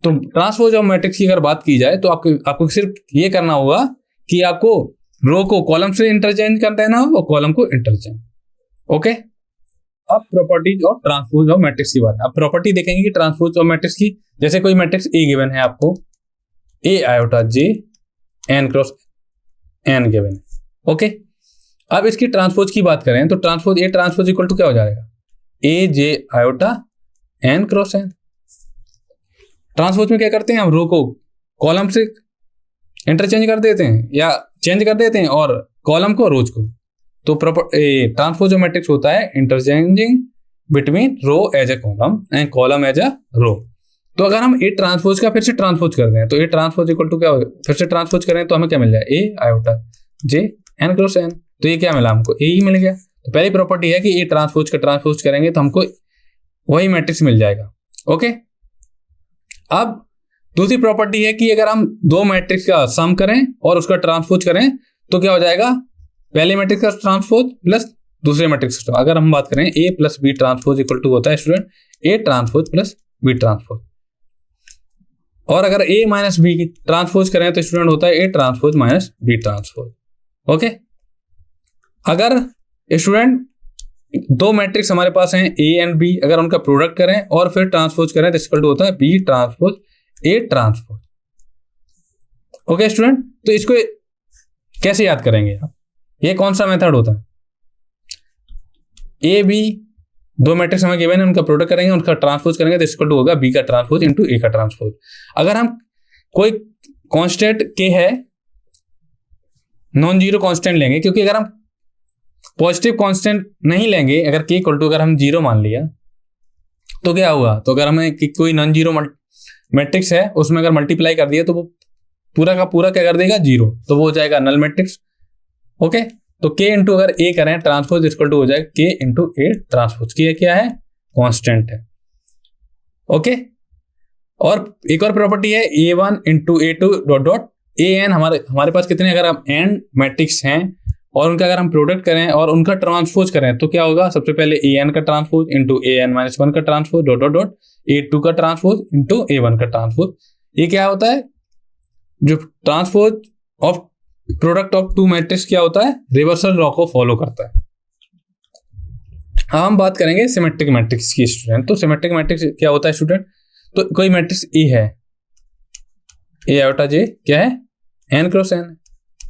तो ट्रांसपोज ऑफ मैट्रिक्स की अगर बात की जाए तो आपको सिर्फ ये करना होगा कि आपको रो को कॉलम से इंटरचेंज कर देना हो और कॉलम को इंटरचेंज। ओके, अब properties of transpose of matrix की बात। अब प्रॉपर्टी देखेंगे कि ट्रांसपोज ऑफ मैट्रिक्स की, जैसे कोई मैट्रिक्स ए गिवन है आपको, A iota J n cross n given है। ओके, अब इसकी ट्रांसपोज की बात करें तो transpose A transpose equal to क्या हो जाएगा, A J iota n cross n। Transpose में क्या करते हैं, हम रो को कॉलम से इंटरचेंज कर देते हैं या चेंज कर देते हैं और कॉलम को रोज को। तो ट्रांसपोज जो मैट्रिक्स होता है interchanging between row as a column and column as a row. तो अगर हम ए ट्रांसपोज का फिर से ट्रांसपोज कर दें तो ए ट्रांसपोज इक्वल टू क्या होगा, फिर से ट्रांसपोज करें तो हमें क्या मिल जाए, A iota J N cross N. तो ये क्या मिला हमको, ए ही मिल गया। तो पहली प्रॉपर्टी है कि ए ट्रांसपोज का ट्रांसपोज करेंगे तो हमको वही मैट्रिक्स मिल जाएगा। ओके, अब दूसरी प्रॉपर्टी है कि अगर हम दो मैट्रिक्स का सम करें और उसका ट्रांसपोज करें तो क्या हो जाएगा, पहले मैट्रिक्स का ट्रांसपोज प्लस दूसरे मैट्रिक्स का। अगर हम बात करें A plus B transpose equal to होता है student A transpose plus B transpose, और अगर ए माइनस बी ट्रांसपोज करें तो स्टूडेंट होता है A transpose minus B transpose. Okay, अगर स्टूडेंट दो मैट्रिक्स हमारे पास हैं ए एंड बी, अगर उनका प्रोडक्ट करें और फिर ट्रांसपोज करें तो इक्वल टू होता है B transpose A transpose. Okay student, तो इसको कैसे याद करेंगे आप, ये कौन सा मेथड होता है, ए बी दो मैट्रिक्स हमें गिवन है, उनका प्रोडक्ट करेंगे, उनका ट्रांसपोज करेंगे तो इक्वल टू होगा बी का ट्रांसपोज इंटू ए का ट्रांसपोज। अगर हम कोई कांस्टेंट के है नॉन जीरो कांस्टेंट लेंगे, क्योंकि अगर हम पॉजिटिव कांस्टेंट नहीं लेंगे, अगर के इक्वल टू अगर हम जीरो मान लिया तो क्या हुआ, तो अगर हमें कोई नॉन जीरो मैट्रिक्स है उसमें अगर मल्टीप्लाई कर दिया तो वो पूरा का पूरा क्या कर देगा, जीरो, तो वो हो जाएगा नल मैट्रिक्स। ओके, तो के इंटू अगर ए करें ट्रांसपोज इक्वल टू हो जाएगा के इंटू ए ट्रांसपोज। के क्या है, कांस्टेंट है। ओके, और एक और प्रॉपर्टी है A one into A two dot dot A N. हमारे पास कितने, अगर हम एन मैट्रिक्स हैं और उनका अगर हम प्रोडक्ट करें और उनका ट्रांसपोज करें तो क्या होगा, सबसे पहले ए एन का transpose into A n minus one का transpose dot dot dot A two का ट्रांसपोज इंटू ए वन का ट्रांसपोज। ये क्या होता है, जो transpose of product of two matrix क्या होता है, रिवर्सल लॉ को फॉलो करता है। हम बात करेंगे सिमेट्रिक मैट्रिक्स की स्टूडेंट। तो सिमेट्रिक मैट्रिक्स क्या होता है स्टूडेंट, तो कोई मैट्रिक्स ए है, ए आयोटा जे क्या है, एन क्रॉस एन,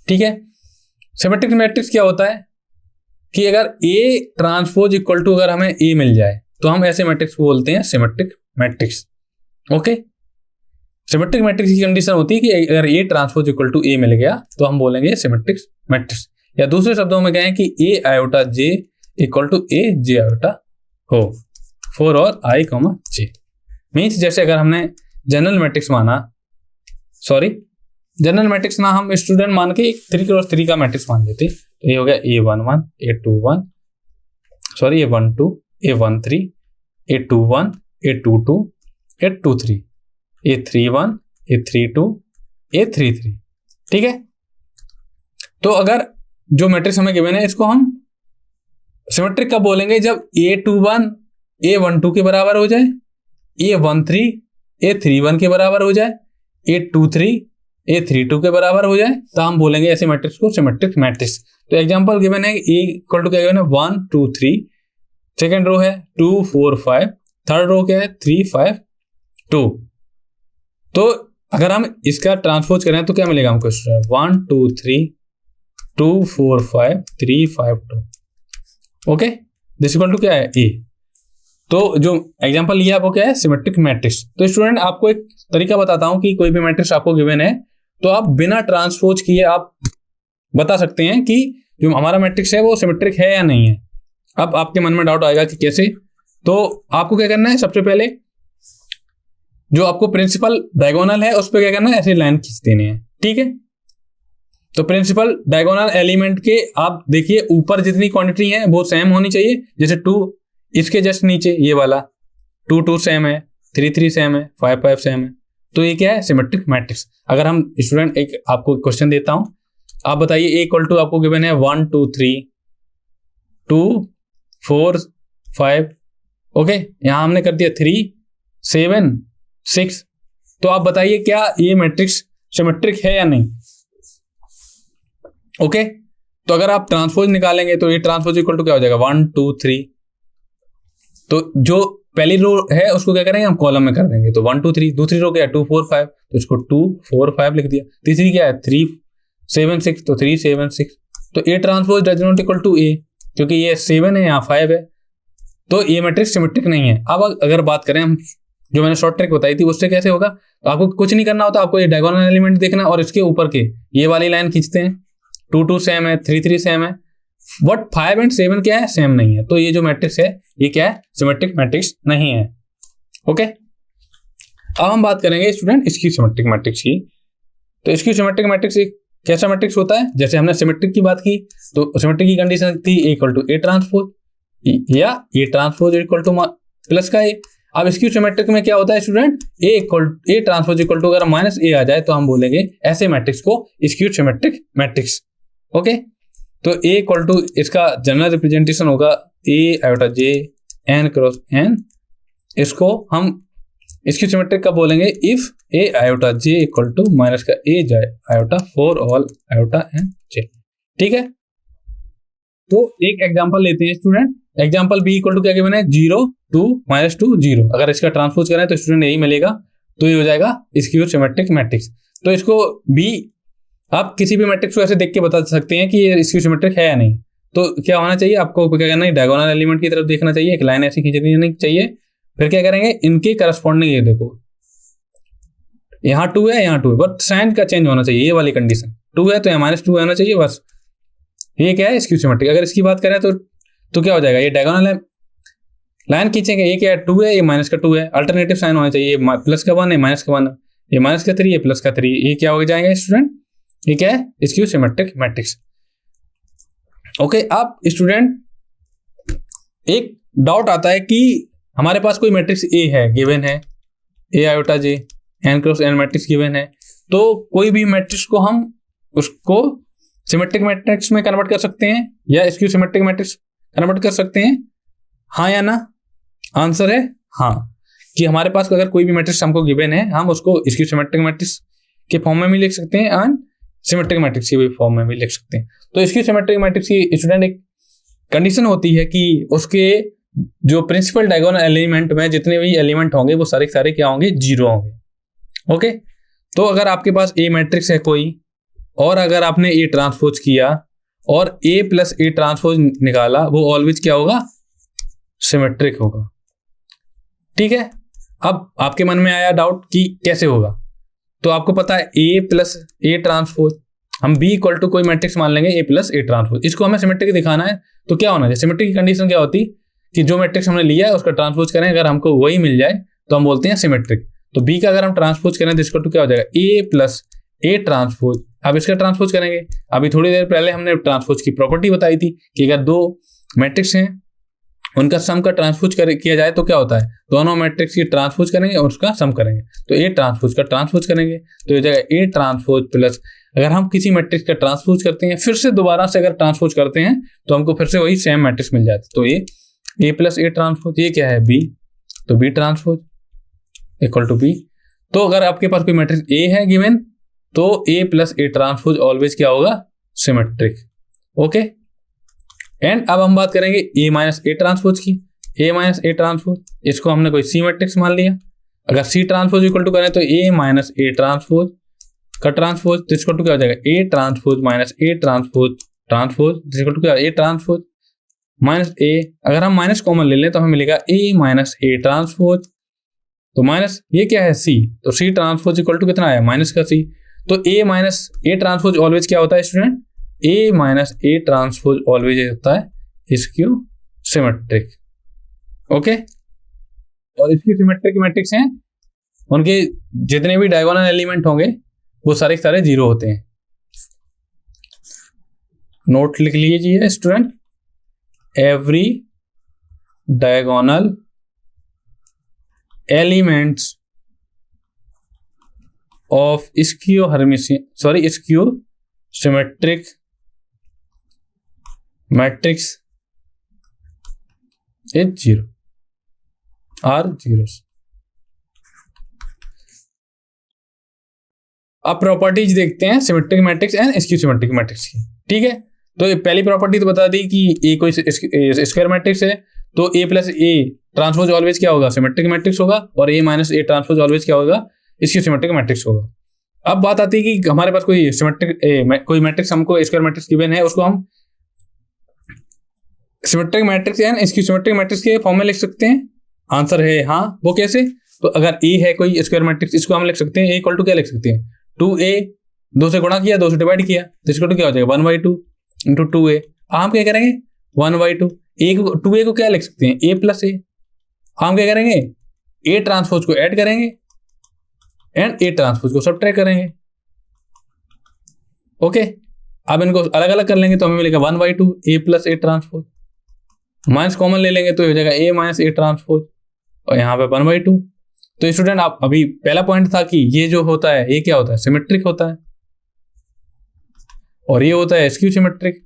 ठीक है। सिमेट्रिक मैट्रिक्स क्या होता है कि अगर ए ट्रांसपोज इक्वल टू अगर हमें ए मिल जाए तो हम ऐसे मैट्रिक्स को बोलते हैं symmetric matrix. Okay, symmetric matrix की कंडीशन होती है कि अगर ए ट्रांसपोज इक्वल टू ए मिल गया तो हम बोलेंगे सिमेट्रिक मैट्रिक्स, या दूसरे शब्दों में कहें कि A iota J equal to A J iota हो फॉर और आई कॉमा जे। मीन्स जैसे अगर हमने जनरल मैट्रिक्स माना, जनरल मैट्रिक्स ना हम स्टूडेंट मान के 3 क्रॉस 3 का मैट्रिक्स मान लेते, तो ये हो गया A11 A21 A12 A13 A21 A22 A23 A31 A32 A33, ठीक है। तो अगर जो मैट्रिक्स हमें गिवन है इसको हम सिमेट्रिक कब बोलेंगे, जब A21 A12 के बराबर हो जाए, A13 A31 के बराबर हो जाए, A23 A32 के बराबर हो जाए, तो हम बोलेंगे ऐसे मैट्रिक्स को सिमेट्रिक मैट्रिक्स। तो एग्जांपल गिवन है A इक्वल टू क्या गिवन है 1 2 3, सेकेंड रो है 2 4 5, थर्ड रो क्या है 3 5 2। तो अगर हम इसका ट्रांसपोज करें तो क्या मिलेगा हमको, 1 2 3 2 4 5 3 5 2। ओके, दिस इक्वल टू क्या है ए। तो जो एग्जांपल लिया वो क्या है, सिमेट्रिक मैट्रिक्स। तो स्टूडेंट आपको एक तरीका बताता हूं कि कोई भी मैट्रिक्स आपको गिवन है तो आप बिना ट्रांसपोज किए आप बता सकते हैं कि जो हमारा मैट्रिक्स है वो सिमेट्रिक है या नहीं है। अब आपके मन में डाउट आएगा कि कैसे, तो आपको क्या करना है, सबसे पहले जो आपको प्रिंसिपल डायगोनल है उस पर क्या करना है, ऐसे लाइन खींच देनी है, ठीक है। तो प्रिंसिपल डायगोनल एलिमेंट के आप देखिए ऊपर जितनी क्वांटिटी है वो सेम होनी चाहिए, जैसे 2 इसके जस्ट नीचे ये वाला 2 2 सेम है, 3 3 सेम है, 5 5 सेम है, तो ये क्या है सिमेट्रिक मैट्रिक्स। अगर हम स्टूडेंट एक आपको क्वेश्चन देता हूं, आप बताइए ए इक्वल टू आपको गिवन है 1 2 3 2 4 5, ओके, यहां हमने कर दिया 3 7 6, तो आप बताइए क्या ये मैट्रिक्स सिमेट्रिक है या नहीं। ओके, तो अगर आप ट्रांसपोज निकालेंगे तो ये ट्रांसपोज इक्वल टू क्या हो जाएगा 1 2 3, तो जो पहली रो है उसको क्या करेंगे हम कॉलम में कर देंगे, तो 1 2 3, दूसरी रो क्या है 2 4 5, तो इसको 2 4 5 लिख दिया, तीसरी क्या है 3 7 6 तो 3 7 6, तो A transpose does not equal to A, क्योंकि ये 7 है यहाँ 5 है, तो ये मैट्रिक्स सिमेट्रिक नहीं है। अब अगर बात करें हम, जो मैंने शॉर्ट ट्रिक बताई थी उससे कैसे होगा, तो आपको कुछ नहीं करना होता, आपको ये डायगोनल एलिमेंट देखना और इसके ऊपर के ये वाली लाइन खींचते हैं, 2 2 सेम है, 3 3 सेम है, बट 5 एंड 7 क्या है, सेम नहीं है, तो ये जो मैट्रिक्स है ये क्या है, सिमेट्रिक मैट्रिक्स नहीं है। ओके, अब हम बात करेंगे स्टूडेंट इसकी सिमेट्रिक मैट्रिक्स की। तो इसकी सिमेट्रिक मैट्रिक्स एक कैसा मैट्रिक्स होता है, जैसे हमने सिमेट्रिक की बात की तो सिमेट्रिक की कंडीशन थी A equal to A transpose या A transpose equal to plus का ए। अब इसकी सिमेट्रिक में क्या होता है student, A transpose equal to अगर माइनस ए आ जाए तो हम बोलेंगे ऐसे मैट्रिक्स को स्क्यू सिमेट्रिक मैट्रिक्स। ओके, तो ए इक्वल टू इसका जनरल रिप्रेजेंटेशन होगा A iota J N cross N, इसको हम इसकी सिमेट्रिक का बोलेंगे if A iota J equal to minus का A J iota for all iota N J. ठीक है, तो एक एग्जांपल लेते हैं student, example B equal to क्या गिवन है, 0 2 -2 0, अगर इसका ट्रांसपोज करें तो स्टूडेंट यही मिलेगा, तो ये हो जाएगा स्क्यू सिमेट्रिक मैट्रिक्स। तो इसको बी आप किसी भी मैट्रिक्स को ऐसे देख के बता सकते हैं कि ये स्क्यू सिमेट्रिक है या नहीं। तो क्या होना चाहिए आपको, क्या करना है, डायगोनल एलिमेंट की तरफ देखना चाहिए, एक लाइन ऐसी खींचनी नहीं चाहिए, फिर क्या करेंगे इनके करस्पॉन्डिंग, ये देखो यहाँ 2 है यहाँ 2 है, बट साइन का चेंज होना चाहिए, ये वाली कंडीशन 2 है तो यहाँ -2 होना चाहिए बस, ये क्या है स्क्यू सिमेट्रिक। अगर इसकी बात करें तो क्या हो जाएगा, ये डायगोनल है, लाइन खींचेंगे, ये क्या है 2 है, ये माइनस का 2 है, अल्टरनेटिव साइन होना चाहिए, ये प्लस का 1 है माइनस का 1, ये माइनस का 3 ये प्लस का 3, ये क्या हो जाएगा स्टूडेंट, ये क्या है स्क्यू सिमेट्रिक मैट्रिक्स। ओके, अब स्टूडेंट एक डाउट आता है कि हमारे पास कोई मैट्रिक्स ए है, गिवन है A iota J N cross N matrix given है, तो कोई भी मैट्रिक्स को हम उसको सिमेट्रिक मैट्रिक्स में कन्वर्ट कर सकते हैं या स्क्यू सिमेट्रिक मैट्रिक्स कन्वर्ट कर सकते हैं, हाँ या ना? आंसर है हाँ, कि हमारे पास अगर कोई भी मैट्रिक्स हमको गिवन है हम उसको स्क्यू सिमेट्रिक मैट्रिक्स के फॉर्म में भी लिख सकते हैं एंड सिमेट्रिक मैट्रिक्स के भी फॉर्म में भी लिख सकते हैं। तो स्क्यू सिमेट्रिक मैट्रिक्स की स्टूडेंट एक कंडीशन होती है कि उसके जो प्रिंसिपल डायगोनल एलिमेंट में जितने भी एलिमेंट होंगे वो सारे सारे क्या होंगे, 0 होंगे। ओके, तो अगर आपके पास ए मैट्रिक्स है कोई और अगर आपने ए ट्रांसपोज किया और ए प्लस ए ट्रांसपोज निकाला, वो ऑलवेज क्या होगा, सिमेट्रिक होगा। ठीक है, अब आपके मन में आया डाउट कि कैसे होगा, तो आपको पता है ए प्लस ए ट्रांसपोज, हम बी इक्वल टू कोई मैट्रिक्स मान लेंगे ए प्लस ए ट्रांसपोज, इसको हमें सिमेट्रिक दिखाना है, तो क्या होना चाहिए, सिमेट्रिक की कंडीशन क्या होती कि जो मैट्रिक्स हमने लिया है उसका ट्रांसपोज करें, अगर हमको वही मिल जाए तो हम बोलते हैं सिमेट्रिक। तो बी का अगर हम ट्रांसपोज करें तो इसको तो क्या हो जाएगा, ए प्लस ए ट्रांसपोज। अब इसका ट्रांसपोज करेंगे, अभी थोड़ी देर पहले हमने ट्रांसपोज की प्रॉपर्टी बताई थी कि अगर दो मैट्रिक्स हैं उनका सम का ट्रांसपोज किया जाए तो क्या होता है, दोनों मैट्रिक्स की ट्रांसपोज करेंगे और उसका सम करेंगे, तो ए ट्रांसपोज का ट्रांसपोज करेंगे तो ये जाएगा ए ट्रांसपोज प्लस, अगर हम किसी मैट्रिक्स का ट्रांसपोज करते हैं फिर से दोबारा से अगर ट्रांसपोज करते हैं तो हमको फिर से वही सेम मैट्रिक्स मिल जाती है, तो ये ए प्लस ए ट्रांसपोज, ये क्या है बी, तो B transpose equal to B. तो अगर आपके पास कोई मैट्रिक्स ए है गिवन तो ए प्लस ए ट्रांसपोज ऑलवेज क्या होगा, सिमेट्रिक। ओके, एंड अब हम बात करेंगे ए माइनस ए ट्रांसपोज की, ए माइनस ए ट्रांसपोज, इसको हमने कोई सी मैट्रिक्स मान लिया, अगर सी ट्रांसपोज इक्वल टू करें तो ए माइनस ए ट्रांसपोज का ट्रांसपोज, तो इसको टू क्या हो जाएगा, A transpose minus A transpose transpose equal to क्या, ए ट्रांसपोज माइनस ए, अगर हम माइनस कॉमन ले लें तो हमें मिलेगा ए माइनस ए ट्रांसपोज, तो माइनस ये क्या है सी, तो सी ट्रांसपोज इक्वल टू कितना आया, माइनस का सी, तो A minus A transpose always क्या होता है student, A minus A transpose always होता है स्क्यू सिमेट्रिक। ओके, और इसकी सिमेट्रिक मैट्रिक्स हैं, उनके जितने भी डायगोनल एलिमेंट होंगे वो सारे सारे 0 होते हैं। नोट लिख लीजिए student, every diagonal elements of skew symmetric matrix is 0 are zeros। अब प्रॉपर्टीज देखते हैं symmetric matrix and skew symmetric matrix की। ठीक है, तो पहली प्रॉपर्टी तो बता दी कि ए कोई स्क्वायर मैट्रिक्स है तो ए प्लस ए ट्रांसपोज ऑलवेज क्या होगा, सिमेट्रिक मैट्रिक्स होगा, और ए माइनस ए ट्रांसपोज ऑलवेज क्या होगा, स्क्यू सिमेट्रिक मैट्रिक्स होगा। अब बात आती है कि हमारे पास कोई सिमेट्रिक कोई मैट्रिक्स हमको स्क्वायर मैट्रिक्स गिवन है, उसको हम symmetric matrix and skew symmetric matrix के फॉर्म में लिख सकते हैं। आंसर है हाँ। वो कैसे? तो अगर ए है कोई स्क्वायर मैट्रिक्स, इसको हम लिख सकते हैं ए इक्वल टू क्या लिख सकते हैं, 2a, 2 से गुणा किया 2 से डिवाइड किया तो इसको तो क्या हो जाएगा 1/2 इंटू 2a। हम क्या करेंगे 1/2 2a को क्या लिख सकते हैं a प्लस ए। हम क्या करेंगे ए ट्रांसपोज को ऐड करेंगे एंड ए ट्रांसपोज को सब्ट्रैक्ट करेंगे। ओके, अब इनको अलग अलग कर लेंगे तो हमें मिलेगा 1/2 a plus A transpose, minus common ले लेंगे तो हो जाएगा a माइनस ए ट्रांसपोज और यहाँ पे 1/2। तो स्टूडेंट आप अभी पहला पॉइंट था कि ये जो होता है ये क्या होता है सिमेट्रिक होता है और ये होता है स्क्यू सिमेट्रिक।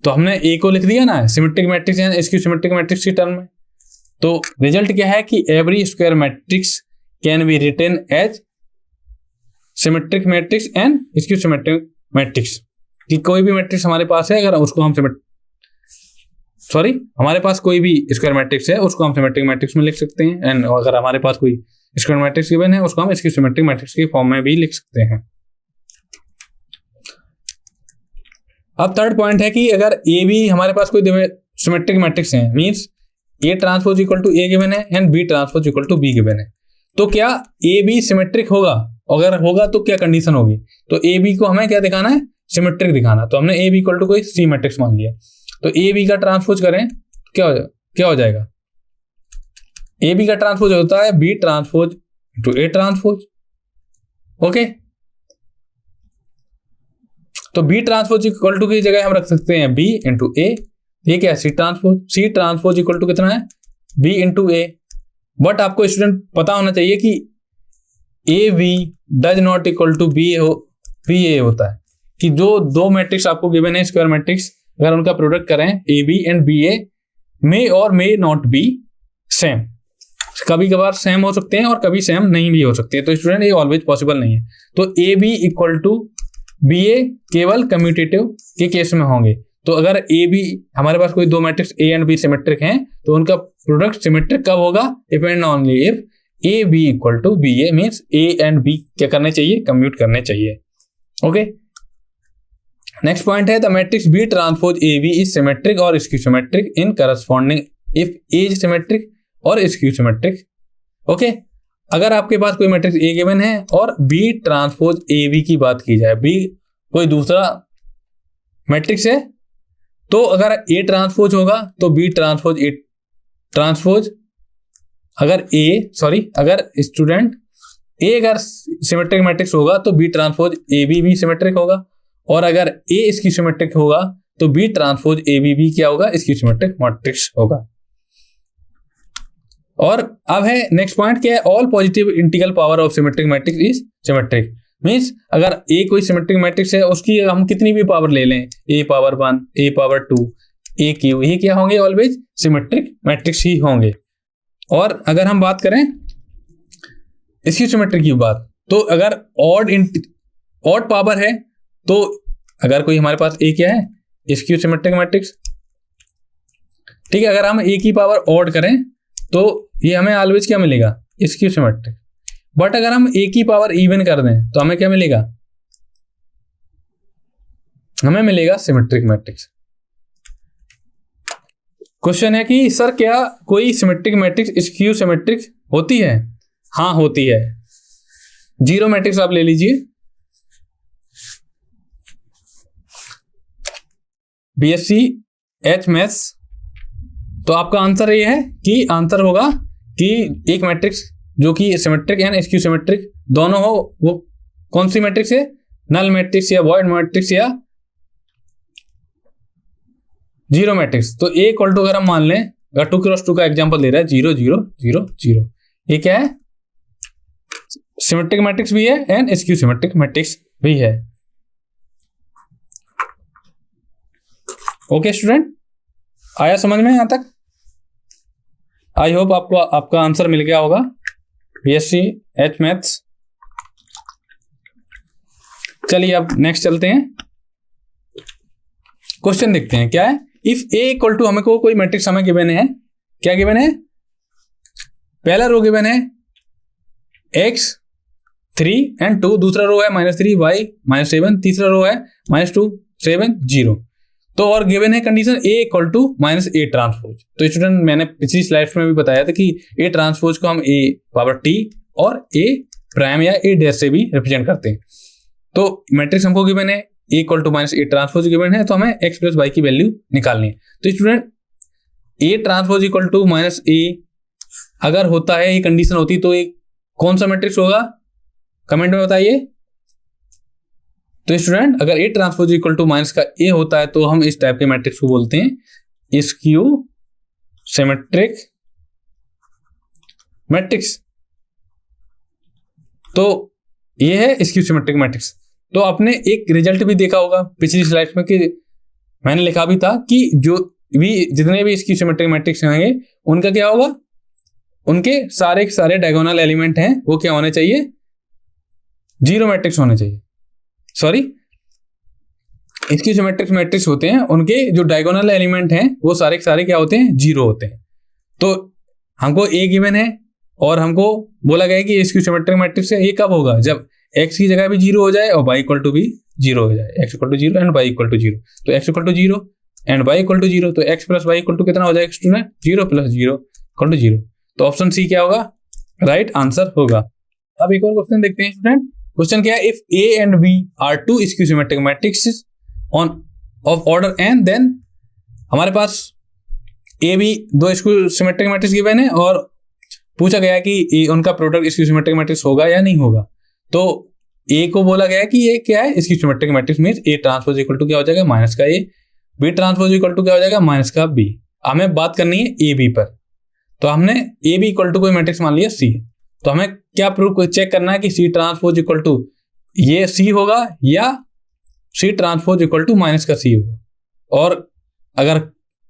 तो हमने ए को लिख दिया ना symmetric matrix and skew symmetric matrix की टर्म में। तो रिजल्ट क्या है कि every square matrix can be written as symmetric matrix and skew symmetric matrix. कि कोई भी मैट्रिक्स हमारे पास है, अगर उसको हम हमारे पास कोई भी स्क्वायर मैट्रिक्स है उसको हम सिमेट्रिक मैट्रिक्स में लिख सकते हैं, एंड अगर हमारे पास कोई स्क्वायर मैट्रिक्स गिवन है उसको हम स्क्यू सिमेट्रिक मैट्रिक्स के फॉर्म में भी लिख सकते हैं। अब थर्ड पॉइंट है कि अगर ए भी हमारे पास कोई सिमेट्रिक मैट्रिक्स है, means A transpose equal to A given है and B transpose equal to B given है, तो क्या ए बी सिमेट्रिक होगा? अगर होगा तो क्या कंडीशन होगी? तो ए बी को हमें क्या दिखाना है सिमेट्रिक दिखाना। तो हमने ए बी इक्वल टू कोई सी मैट्रिक्स मान लिया, तो ए बी का ट्रांसपोज करें क्या हो जाएगा ए बी का ट्रांसपोज होता है B transpose into A transpose. Okay, तो बी ट्रांसपोज इक्वल टू की जगह हम रख सकते हैं बी इंटू ए। ये क्या है सी ट्रांसपोज इक्वल टू कितना है बी इंटू ए। बट आपको स्टूडेंट पता होना चाहिए कि A B does not equal to B A होता है कि जो दो मैट्रिक्स आपको गिवन है स्क्वायर मैट्रिक्स, अगर उनका प्रोडक्ट करें ए बी एंड बी ए मे और मे नॉट बी सेम। कभी कभार सेम हो सकते हैं और कभी सेम नहीं भी हो सकते हैं। तो स्टूडेंट ये ऑलवेज पॉसिबल नहीं है। तो A B equal to B A केवल कम्यूटेटिव के केस में होंगे। तो अगर ए बी हमारे पास कोई दो matrix A and B symmetric हैं तो उनका प्रोडक्ट सिमेट्रिक कब होगा? Depend only if A B equal to B A, means A and B क्या करने चाहिए कम्यूट करने चाहिए। ओके, नेक्स्ट पॉइंट है the matrix B transpose A B is symmetric और skew symmetric in corresponding if A is symmetric और skew symmetric. Okay, अगर आपके पास कोई मैट्रिक्स ए गिवन है और बी ट्रांसपोज ए बी की बात की जाए, बी कोई दूसरा मैट्रिक्स है, तो अगर ए ट्रांसपोज होगा तो बी ट्रांसपोज ए ट्रांसपोज, अगर स्टूडेंट ए अगर सिमेट्रिक मैट्रिक्स होगा तो बी ट्रांसपोज ए बी भी सिमेट्रिक होगा, और अगर ए इसकी सिमेट्रिक होगा तो बी ट्रांसपोज ए बी भी क्या होगा इसकी सिमेट्रिक मैट्रिक्स होगा। और अब है नेक्स्ट पॉइंट क्या है all positive integral power of symmetric matrix is symmetric. Means अगर ए कोई सिमेट्रिक मैट्रिक्स है उसकी हम कितनी भी पावर ले लें, ए पावर 1, ए पावर 2, ए क्यू, ये क्या होंगे ऑलवेज सिमेट्रिक मैट्रिक्स ही होंगे। और अगर हम बात करें इसकी सिमेट्रिक की बात, तो अगर ऑड पावर है तो अगर कोई हमारे पास ए क्या है इसकी सिमेट्रिक मैट्रिक्स, ठीक है, अगर हम ए की पावर ऑड करें तो ये हमें ऑलवेज क्या मिलेगा इसकी सिमेट्रिक। बट अगर हम ए की पावर इवन कर दें तो हमें क्या मिलेगा, हमें मिलेगा सिमेट्रिक मैट्रिक्स। क्वेश्चन है कि सर क्या कोई सिमेट्रिक मैट्रिक्स स्क्यू सिमेट्रिक होती है? हाँ होती है। जीरो मैट्रिक्स आप ले लीजिए, बीएससी एच मैथ्स, तो आपका आंसर ये है कि आंसर होगा कि एक मैट्रिक्स जो कि सिमेट्रिक एंड स्क्यू सिमेट्रिक दोनों हो, वो कौन सी मैट्रिक्स है? नल मैट्रिक्स या वॉइड मैट्रिक्स या जीरो मैट्रिक्स। तो ए इक्वल टू अगर हम मान लें, अगर 2x2 का एग्जांपल दे रहा है 0 0 0 0, ये क्या है सिमेट्रिक मैट्रिक्स भी है एंड स्क्यू सिमेट्रिक मैट्रिक्स भी है। ओके स्टूडेंट, आया समझ में यहां तक? आई होप आपको आपका आंसर मिल गया होगा बीएससी एच मैथ्स। चलिए अब नेक्स्ट चलते हैं, क्वेश्चन देखते हैं क्या है। इफ ए इक्वल टू हमें को कोई मैट्रिक्स हमें गिवन है, क्या गिवन है? पहला रो गिवन है x 3 एंड 2, दूसरा रो है -3 y -7, तीसरा रो है -2 7 0। तो और गिवन है condition A equal to -A transpose. तो स्टूडेंट मैंने पिछली स्लाइड्स में भी बताया था कि A ट्रांसपोज को हम A पावर T और A प्राइम या A डैश से भी रिप्रेजेंट करते हैं। तो मैट्रिक्स हमको गिवन है A equal to -A transpose given है, तो हमें x प्लस y की वैल्यू निकालनी है। तो student A transpose equal to -A अगर होता है, ये कंडीशन होती तो ये कौन सा मैट्रिक्स होगा, कमेंट में बताइए। तो स्टूडेंट अगर A transpose equal to minus का A होता है तो हम इस टाइप के मैट्रिक्स को बोलते हैं स्क्यू सिमेट्रिक मैट्रिक्स। तो ये है स्क्यू सिमेट्रिक मैट्रिक्स। तो आपने एक रिजल्ट भी देखा होगा पिछली स्लाइड में कि मैंने लिखा भी था कि जो भी जितने भी स्क्यू सिमेट्रिक मैट्रिक्स होंगे उनका क्या होगा, उनके सारे के सारे डायगोनल एलिमेंट हैं वो क्या होने चाहिए, जीरो मैट्रिक्स होने चाहिए। सॉरी, स्क्यू सिमेट्रिक मैट्रिक्स होते हैं उनके जो डायगोनल एलिमेंट हैं वो सारे के सारे क्या होते हैं, जीरो होते हैं। तो हमको ए गिवन है और हमको बोला गया है कि स्क्यू सिमेट्रिक मैट्रिक्स है, ये कब होगा, जब x की जगह भी जीरो हो जाए और y इक्वल टू भी जीरो हो जाए, x equal to zero and y equal to zero. तो x equal to zero and y equal to zero, तो x plus Y equal to कितना हो जाएगा student, zero plus zero equal to zero. तो option C क्या होगा, right answer होगा। अब एक और क्वेश्चन देखते हैं स्टूडेंट। क्वेश्चन क्या है, if a and b are two skew symmetric matrix on of order n, then हमारे पास a b दो स्क्यू सिमेट्रिक मैट्रिक्स गिवन है और पूछा गया कि उनका प्रोडक्ट स्क्यू सिमेट्रिक मैट्रिक्स होगा या नहीं होगा। तो a को बोला गया कि ये क्या है, skew symmetric matrix means a transpose equal to क्या हो जाएगा, माइनस का a, b transpose equal to क्या हो जाएगा, माइनस का b। हमें बात करनी है a b पर। तो हमने a b इक्वल टू कोई मैट्रिक्स मान लिया c, तो हमें क्या प्रूफ चेक करना है कि c ट्रांसपोज इक्वल टू ये c होगा या c transpose equal to minus का c होगा, और अगर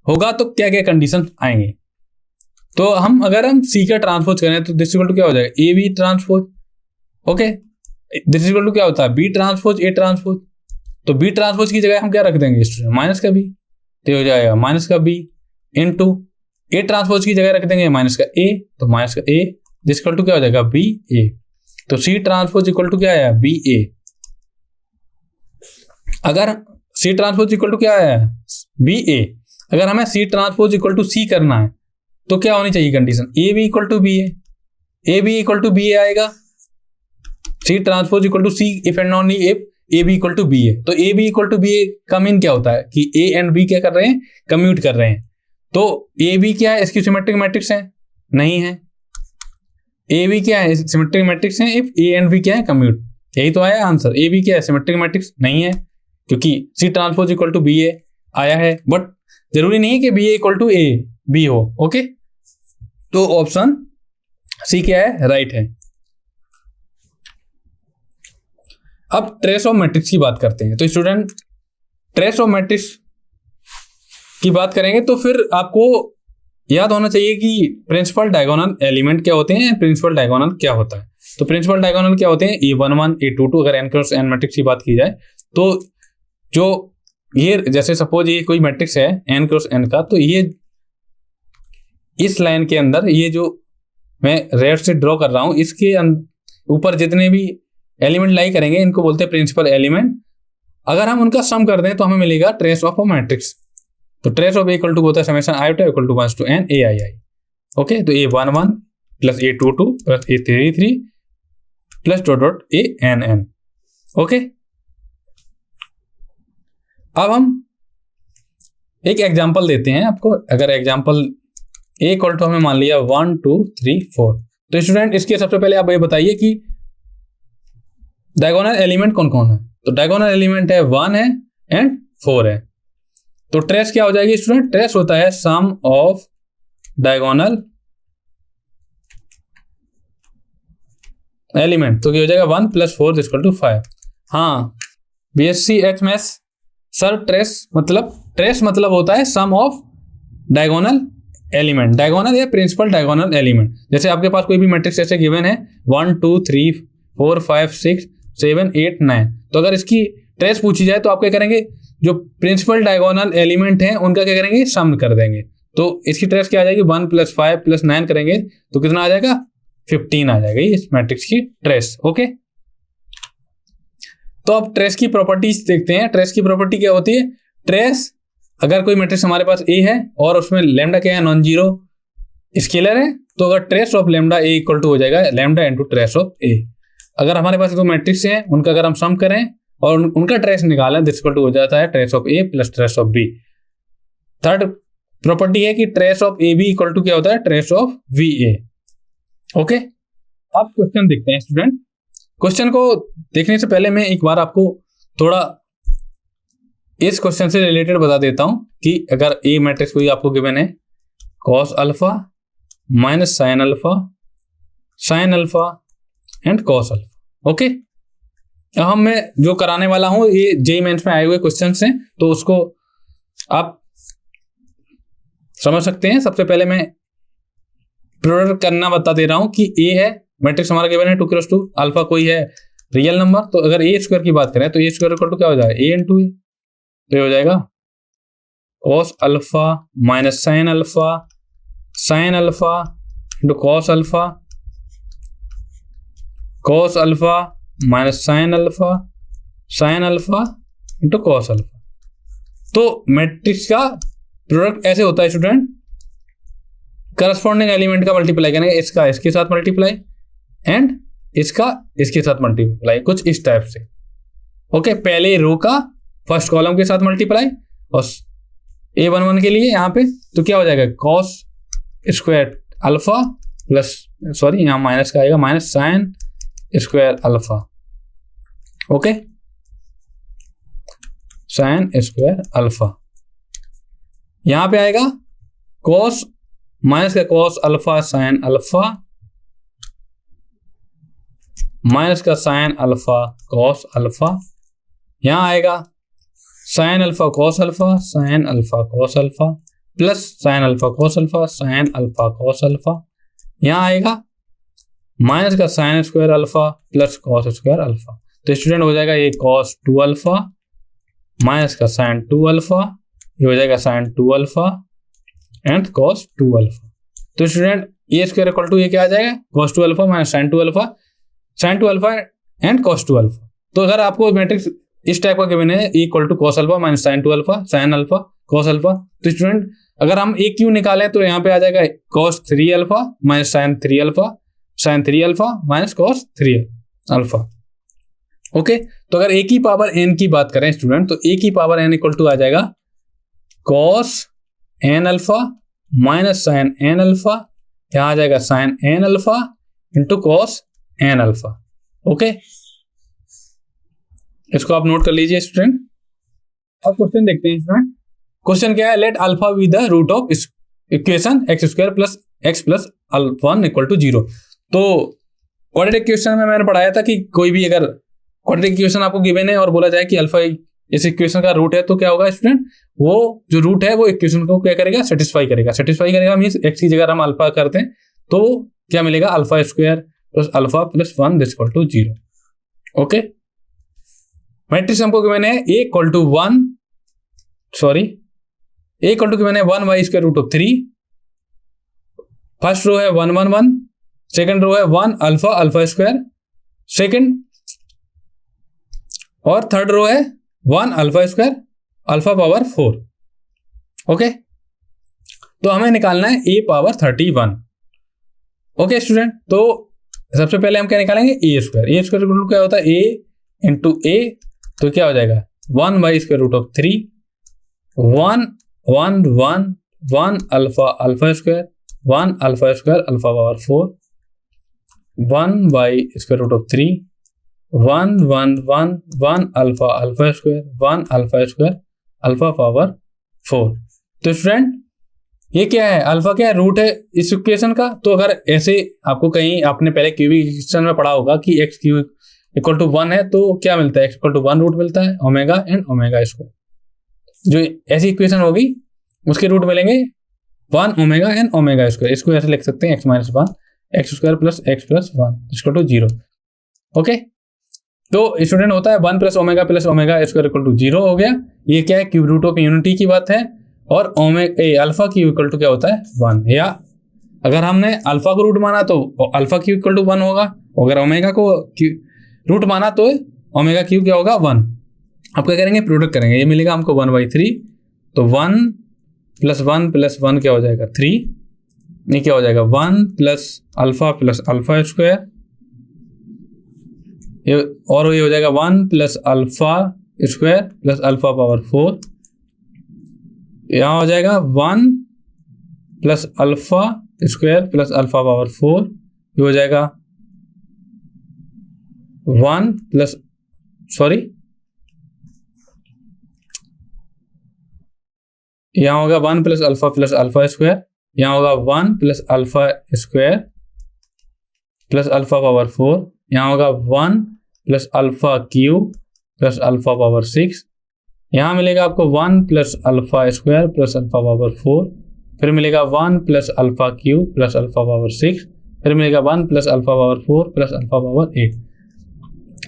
होगा तो क्या क्या कंडीशन आएंगे। तो अगर हम c का ट्रांसपोज करें तो दिस इक्वल टू क्या हो जाएगा, a b transpose, okay. This equal to क्या होता है, b ट्रांसपोज a ट्रांसपोज। तो b ट्रांसपोज की जगह हम क्या रख देंगे स्टूडेंट, माइनस का b, तो हो जाएगा माइनस का b इनटू a ट्रांसपोज की जगह रख देंगे माइनस का a, तो माइनस का a, दिस इक्वल टू क्या हो जाएगा b a। तो c ट्रांसपोज इक्वल टू क्या आया, b a। अगर c ट्रांसपोज इक्वल टू क्या आया, b a। अगर हमें c transpose equal to c करना है तो क्या होनी चाहिए condition, a b equal to b a, a b equal to b a आएगा। c transpose equal to c if and only if a b equal to b a। तो a b equal to b a का mean क्या होता है कि a and b क्या कर रहे हैं, कम्यूट कर रहे हैं। तो a b क्या है, स्क्यू सिमेट्रिक मैट्रिक्स है, नहीं है। a b क्या है, सिमेट्रिक मैट्रिक्स है इफ a एंड b क्या है, कम्यूट। यही तो आया आंसर। a b क्या है, सिमेट्रिक मैट्रिक्स नहीं है, क्योंकि c transpose equal to b a आया है, बट जरूरी नहीं है कि b a equal to a b हो, ओके। तो ऑप्शन सी क्या है, राइट है। अब ट्रेस ऑफ मैट्रिक्स की बात करते हैं। तो स्टूडेंट ट्रेस ऑफ मैट्रिक्स की बात करेंगे तो फिर आपको याद होना चाहिए कि प्रिंसिपल डायगोनल एलिमेंट क्या होते हैं, प्रिंसिपल डायगोनल क्या होता है। तो प्रिंसिपल डायगोनल क्या होते हैं, a11 a22। अगर n क्रॉस n मैट्रिक्स की बात की जाए तो जो ये जैसे सपोज ये कोई मैट्रिक्स है n क्रॉस n का, तो ये इस लाइन के अंदर ये जो मैं रेड से ड्रॉ कर रहा हूं इसके ऊपर जितने भी एलिमेंट लाई करेंगे इनको बोलते हैं प्रिंसिपल एलिमेंट। अगर हम उनका सम कर दें तो हमें मिलेगा ट्रेस ऑफ अ मैट्रिक्स। तो ट्रेस ऑफ इक्वल टू होता है summation iota equal to 1 to n a i i, okay. तो a11 plus a22 plus a33 plus dot dot a n n, okay. अब हम एक एग्जांपल देते हैं आपको। अगर एग्जांपल a इक्वल टू हमें मान लिया 1 2 3 4, तो स्टूडेंट इसके सबसे पहले आप ये बताइए कि डायगोनल एलिमेंट कौन कौन है। तो डायगोनल एलिमेंट है 1 है एंड 4 है। तो ट्रेस क्या हो जाएगी स्टूडेंट, ट्रेस होता है सम ऑफ डायगोनल एलिमेंट। तो क्या हो जाएगा 1 प्लस 4 इक्वल टू 5। हाँ BSc H maths sir, trace मतलब होता है सम ऑफ डायगोनल एलिमेंट, डायगोनल या प्रिंसिपल डायगोनल एलिमेंट। जैसे आपके पास कोई भी मैट्रिक्स ऐसे गिवन है 1 2 3 4 5 6 7 8 9, तो अगर इसकी ट्रेस पूछी जाए तो आप क्या करेंगे, जो प्रिंसिपल डायगोनल एलिमेंट हैं उनका क्या करेंगे, सम कर देंगे। तो इसकी ट्रेस क्या आ जाएगी, 1 प्लस 5 प्लस 9 करेंगे तो कितना आ जाएगा, 15 आ जाएगा इस मैट्रिक्स की ट्रेस, ओके। तो अब ट्रेस की प्रॉपर्टीज देखते हैं। ट्रेस की प्रॉपर्टी क्या होती है? ट्रेस, अगर कोई मैट्रिक्स हमारे पास ए है और उसमें लैम्डा क्या है, नॉन जीरो स्केलर है, तो अगर trace of lambda A equal to हो जाएगा lambda into trace of A. अगर हमारे पास दो मैट्रिक्स हैं, उनका अगर हम सम करें और उनका ट्रेस निकालें, दिस इक्वल टू हो जाता है trace of A plus trace of B. Third property है कि trace of A B equal to क्या होता है, trace of V A. Okay, अब क्वेश्चन देखते हैं स्टूडेंट। क्वेश्चन को देखने से पहले मैं एक बार आपको थोड़ा इस क्वेश्चन से रिलेटेड बता देता हूं कि अगर ए मैट्रिक्स कोई आपको गिवन है, cos alpha minus sine alpha and cos alpha. Okay, अब मैं जो कराने वाला हूं ये जेईई मेंस में आए हुए क्वेश्चन हैं, तो उसको आप समझ सकते हैं। सबसे पहले मैं प्रोडक्ट करना बता दे रहा हूं कि ए है मैट्रिक्स हमारा गिवन है 2 क्रॉस 2, अल्फा कोई है रियल नंबर, तो अगर ए स्क्वायर की बात करें तो ए स्क्वायर इक्वल टू क्या हो जाएगा, ए इंटू ए। तो ये हो जाएगा cos alpha minus sine alpha into cos alpha minus sine alpha into cos alpha. तो मैट्रिक्स का प्रोडक्ट ऐसे होता है स्टूडेंट, करस्पॉन्डिंग एलिमेंट का मल्टीप्लाई करेंगे, इसका इसके साथ मल्टीप्लाई एंड इसका इसके साथ मल्टीप्लाई, कुछ इस टाइप से। ओके, पहले रो का फर्स्ट कॉलम के साथ मल्टीप्लाई और A11 के लिए यहाँ पे तो क्या हो जाएगा, cos square alpha plus, sorry यहाँ माइनस का आएगा, minus sine square alpha. Okay, sine square alpha. यहां पे आएगा कॉस माइनस का cos alpha sine alpha minus का साइन अल्फा कॉस अल्फा। यहां आएगा sign alpha cos alpha plus sign alpha cos alpha. यहां आएगा माइनस का sine square alpha plus cos square alpha. तो स्टूडेंट हो जाएगा ये कॉस 2 अल्फा माइनस का साइन 2 अल्फा, ये हो जाएगा sine 2 alpha and cos 2 alpha. तो student A square equal to ये क्या आ जाएगा, cos 2 alpha minus sine 2 alpha and cos 2 alpha. तो अगर आपको मैट्रिक्स इस टाइप का गिवन है, A equal to cos alpha minus sine 2 alpha sine alpha cos alpha, तो स्टूडेंट अगर हम ए क्यू निकालें तो यहाँ पे आ जाएगा cos 3 alpha minus sine 3 alpha minus cos 3 alpha. Okay, तो अगर ए की पावर एन की बात करें स्टूडेंट, तो ए की पावर एन इक्वल टू आ जाएगा cos N alpha minus sine N alpha, यहां आ जाएगा sine N alpha into cos N alpha. Okay, इसको आप नोट कर लीजिए स्टूडेंट। अब क्वेश्चन देखते हैं स्टूडेंट। क्वेश्चन क्या है, let alpha be the root of equation X square plus X plus 1 equal to 0। तो क्वाड्रेटिक इक्वेशन में मैंने पढ़ाया था कि कोई भी अगर क्वाड्रेटिक इक्वेशन आपको गिवन है और बोला जाए कि अल्फा इस इक्वेशन का रूट है, तो क्या होगा स्टूडेंट, वो जो रूट है वो इक्वेशन को क्या करेगा, सेटिस्फाई करेगा मींस एक्स की जगह हम अल्फा करते हैं तो क्या मिलेगा, alpha square plus alpha plus 1 equal to 0। Okay, matrix हमको गिवन है A equal to 1 Y square root of 3। First row है 1 1 1, सेकेंड रो है 1 अल्फा स्क्वायर सेकेंड, और थर्ड रो है 1 alpha square alpha power 4। Okay, तो हमें निकालना है ए पावर 31। ओके स्टूडेंट, तो सबसे पहले हम क्या निकालेंगे, ए स्क्वायर क्या होता है, ए इंटू ए, तो क्या हो जाएगा 1 Y square root of 3 1 alpha square alpha power 4 1 Y square root of 3 1 alpha square alpha power 4। तो स्टूडेंट ये क्या है, अल्फा क्या है, रूट है इस इक्वेशन का। तो अगर ऐसे आपको कहीं आपने पहले क्यूबिक इक्वेशन में पढ़ा होगा कि एक्स क्यूब इक्वल टू 1 है, तो क्या मिलता है, एक्स इक्वल टू 1 रूट मिलता है ओमेगा एंड ओमेगा स्क्वायर। जो ऐसी इक्वेशन होगी उसके रूट मिलेंगे 1 ओमेगा एंड ओमेगा स्क्वायर। इसको ऐसे लिख सकते हैं X minus 1 X square plus X plus 1 equal to 0। Okay, तो स्टूडेंट होता है 1 plus omega square equal to 0 हो गया। ये क्या है, क्यूब रूट ऑफ यूनिटी की बात है। और अल्फा क्यू इक्वल टू क्या होता है 1, या अगर हमने अल्फा को रूट माना तो अल्फा क्यू इक्वल टू 1 होगा, अगर ओमेगा को रूट माना तो ओमेगा क्यू क्या होगा 1। अब क्या करेंगे, प्रोडक्ट करेंगे, ये मिलेगा हमको 1/3, तो 1 + 1 + 1 क्या हो जाएगा 3, ये क्या हो जाएगा 1 + अल्फा स्क्वायर, ये और ये हो जाएगा 1 + अल्फा स्क्वायर + अल्फा पावर 4, यहाँ हो जाएगा 1 + अल्फा स्क्वायर + अल्फा पावर 4, ये हो जाएगा 1 + सॉरी यहाँ होगा 1 + अल्फा + अल्फा स्क्वायर, यहाँ होगा 1 + अल्फा स्क्वायर + अल्फा पावर 4, यहाँ होगा 1 + अल्फा क्यूब + अल्फा पावर 6, यहाँ मिलेगा आपको 1 + अल्फा स्क्वायर + अल्फा पावर 4, फिर मिलेगा 1 + अल्फा क्यूब + अल्फा पावर 6, फिर मिलेगा 1 + alpha power 4 + alpha power 8।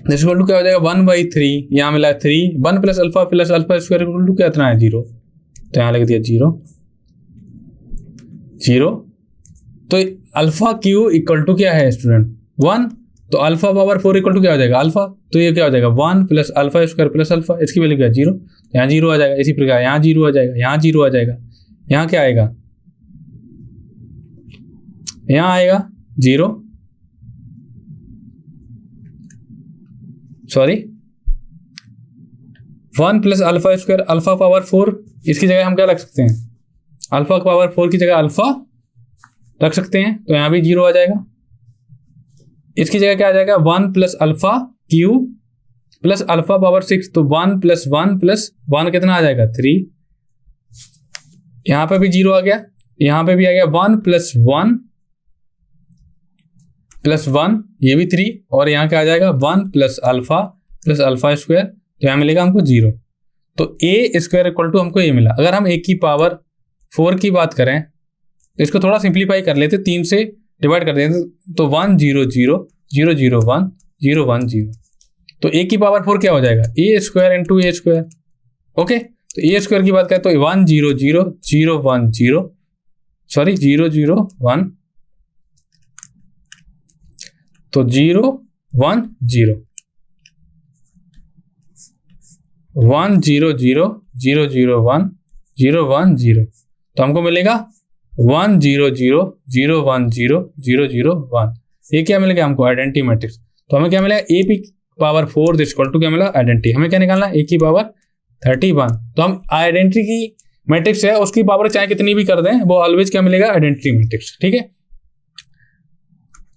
This equal to क्या हो जाएगा 1/3, यहाँ मिला 3, 1 + alpha + alpha square equal to कितना है 0, तो यहाँ लिख दिया 0। तो अल्फा क्यू इक्वल टू क्या है स्टूडेंट 1, तो अल्फा पावर 4 इक्वल टू क्या हो जाएगा अल्फा, तो ये क्या हो जाएगा 1 + अल्फा स्क्वायर + अल्फा, इसकी वैल्यू क्या है 0, यहाँ 0 आ जाएगा। इसी प्रकार यहाँ 0 आ जाएगा, यहाँ 0 आ जाएगा, यहाँ क्या आएगा, यहाँ आएगा 0, sorry 1 + alpha square alpha power 4, इसकी जगह हम क्या रख सकते हैं, अल्फा पावर 4 की जगह अल्फा रख सकते हैं, तो यहाँ भी 0 आ जाएगा। इसकी जगह क्या आ जाएगा 1 + अल्फा क्यूब + अल्फा पावर 6, तो 1 + 1 + 1 कितना आ जाएगा 3, यहाँ पे भी 0 आ गया, यहाँ पे भी आ गया 1 + 1 + 1, ये भी 3, और यहाँ क्या आ जाएगा 1 + अल्फा + अल्फा स्क्वायर, तो यहाँ मिलेगा हमको 0। तो a स्क्वायर इक्वल टू हमको ये मिला। अगर हम a की पावर 4 की बात करें तो इसको थोड़ा सिंप्लीफाई कर लेते, 3 से डिवाइड कर देते, तो 1 0 0 0 0 1 0 1 0, तो a की पावर 4 क्या हो जाएगा a square into a square. Okay, तो a स्क्वायर की बात करें तो 1 0 0 0 1 0, सॉरी 0 0 1, तो 0 1 0 1 0 0 0 0 1 0 1 0, तो हमको मिलेगा 1 0 0 0 1 0 0 0 1। ये क्या मिलेगा हमको आइडेंटिटी मैट्रिक्स। तो हमें क्या मिलेगा a की पावर 4 इक्वल टू क्या मिला आइडेंटिटी। हमें क्या निकालना है a की पावर 31। तो हम आइडेंटिटी की मैट्रिक्स है उसकी पावर चाहे कितनी भी कर दें वो ऑलवेज क्या मिलेगा आइडेंटिटी मैट्रिक्स। ठीक है,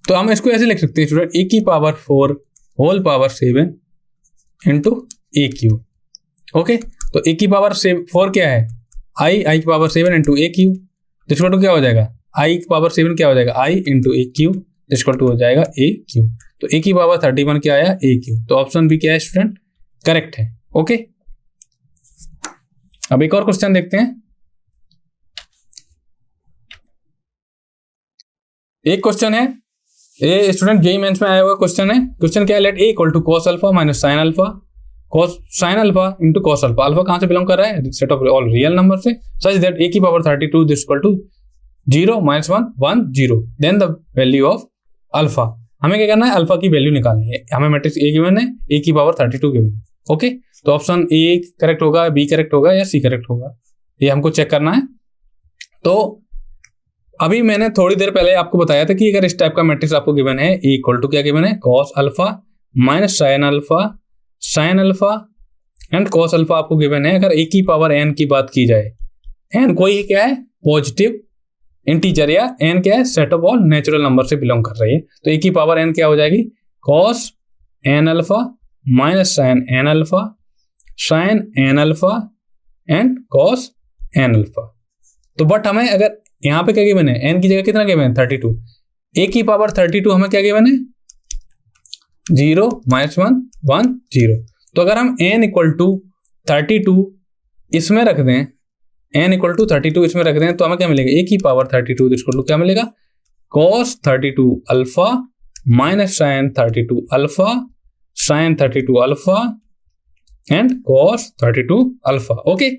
तो हम इसको ऐसे लिख सकते हैं स्टूडेंट a की power 4 whole power 7 into A Q. Okay, तो a की पावर 4 क्या है i की power 7 into A Q, equal to क्या हो जाएगा i की पावर 7 क्या हो जाएगा i into A Q, equal to हो जाएगा ए क्यू। तो a की पावर 31 क्या आया ए क्यू, तो ऑप्शन बी क्या है स्टूडेंट करेक्ट है। ओके, अब एक और क्वेश्चन देखते हैं। एक क्वेश्चन है ये स्टूडेंट जेईई मेंस में आया हुआ क्वेश्चन है। क्वेश्चन क्या है, let a equal to cos alpha minus sin alpha, cos sin alpha into cos alpha. Alpha कहां से बिलोंग कर रहा है set of all real number से, सच दैट a की power 32 is equal to 0 -1 1 0, then the value of alpha. हमें क्या करना है अल्फा की वैल्यू निकालनी है। हमें मैट्रिक्स a गिवन है, a की पावर 32 गिवन है। ओके, तो ऑप्शन ए करेक्ट होगा, बी करेक्ट होगा या सी करेक्ट होगा, ये हमको चेक करना है। तो अभी मैंने थोड़ी देर पहले आपको बताया था कि अगर इस टाइप का मैट्रिक्स आपको गिवन है ए इक्वल टू क्या गिवन है cos alpha minus sin alpha and cos alpha आपको गिवन है। अगर a की पावर n की बात की जाए, n कोई क्या है पॉजिटिव इंटीजर या n क्या है set of all natural number से बिलोंग कर रही है, तो a की पावर n क्या हो जाएगी cos n alpha minus sin n alpha sin n alpha and cos n alpha. तो बट हमें अगर यहाँ पे क्या गिवन है n की जगह कितना गिवन है 32, a की पावर 32 हमें क्या गिवन है 0 -1 1 0। तो अगर हम n इक्वल टू 32 इसमें रख दें, n इक्वल टू 32 इसमें रख दें, तो हमें क्या मिलेगा a की पावर 32 इक्वल टू क्या मिलेगा cos 32 alpha minus sin 32 alpha sin 32 alpha and cos 32 alpha. Okay,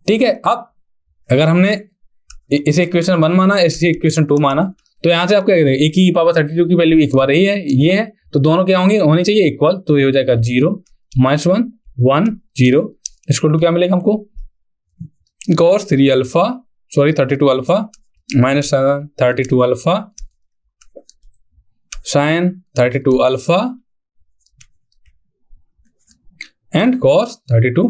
ठीक है। अब अगर हमने इसे इक्वेशन 1 माना, इसे इक्वेशन 2 माना, तो यहाँ से आप क्या करेंगे, ए की पावर 32 की वैल्यू एक बार ये है, तो दोनों क्या होंगे, होनी चाहिए इक्वल, तो ये हो जाएगा 0 -1 1 0 इक्वल टू क्या मिलेगा हमको, cos 3 alpha 32 alpha minus 32 alpha sin 32 alpha and cos 32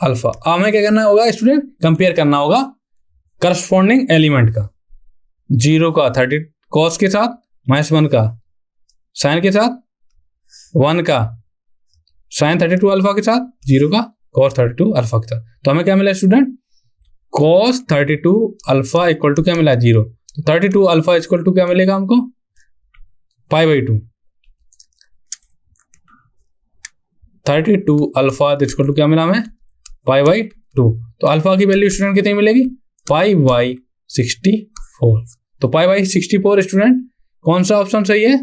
alpha. अब हमें क्या करना होगा स्टूडेंट, कंपेयर करना होगा करस्पॉन्डिंग एलिमेंट का, 0 का 30 cos के साथ, -1 का sin के साथ, 1 का sin 32 अल्फा के साथ, 0 का cos 32 अल्फा के साथ। तो हमें क्या मिला student, cos 32 alpha equal to क्या मिला 0, तो 32 अल्फा इक्वल टू क्या मिलेगा हमको π/2, 32 अल्फा इक्वल टू क्या मिला हमें π/2। तो अल्फा की वैल्यू स्टूडेंट कितनी मिलेगी, π/64। तो π/64 स्टूडेंट कौन सा ऑप्शन सही है,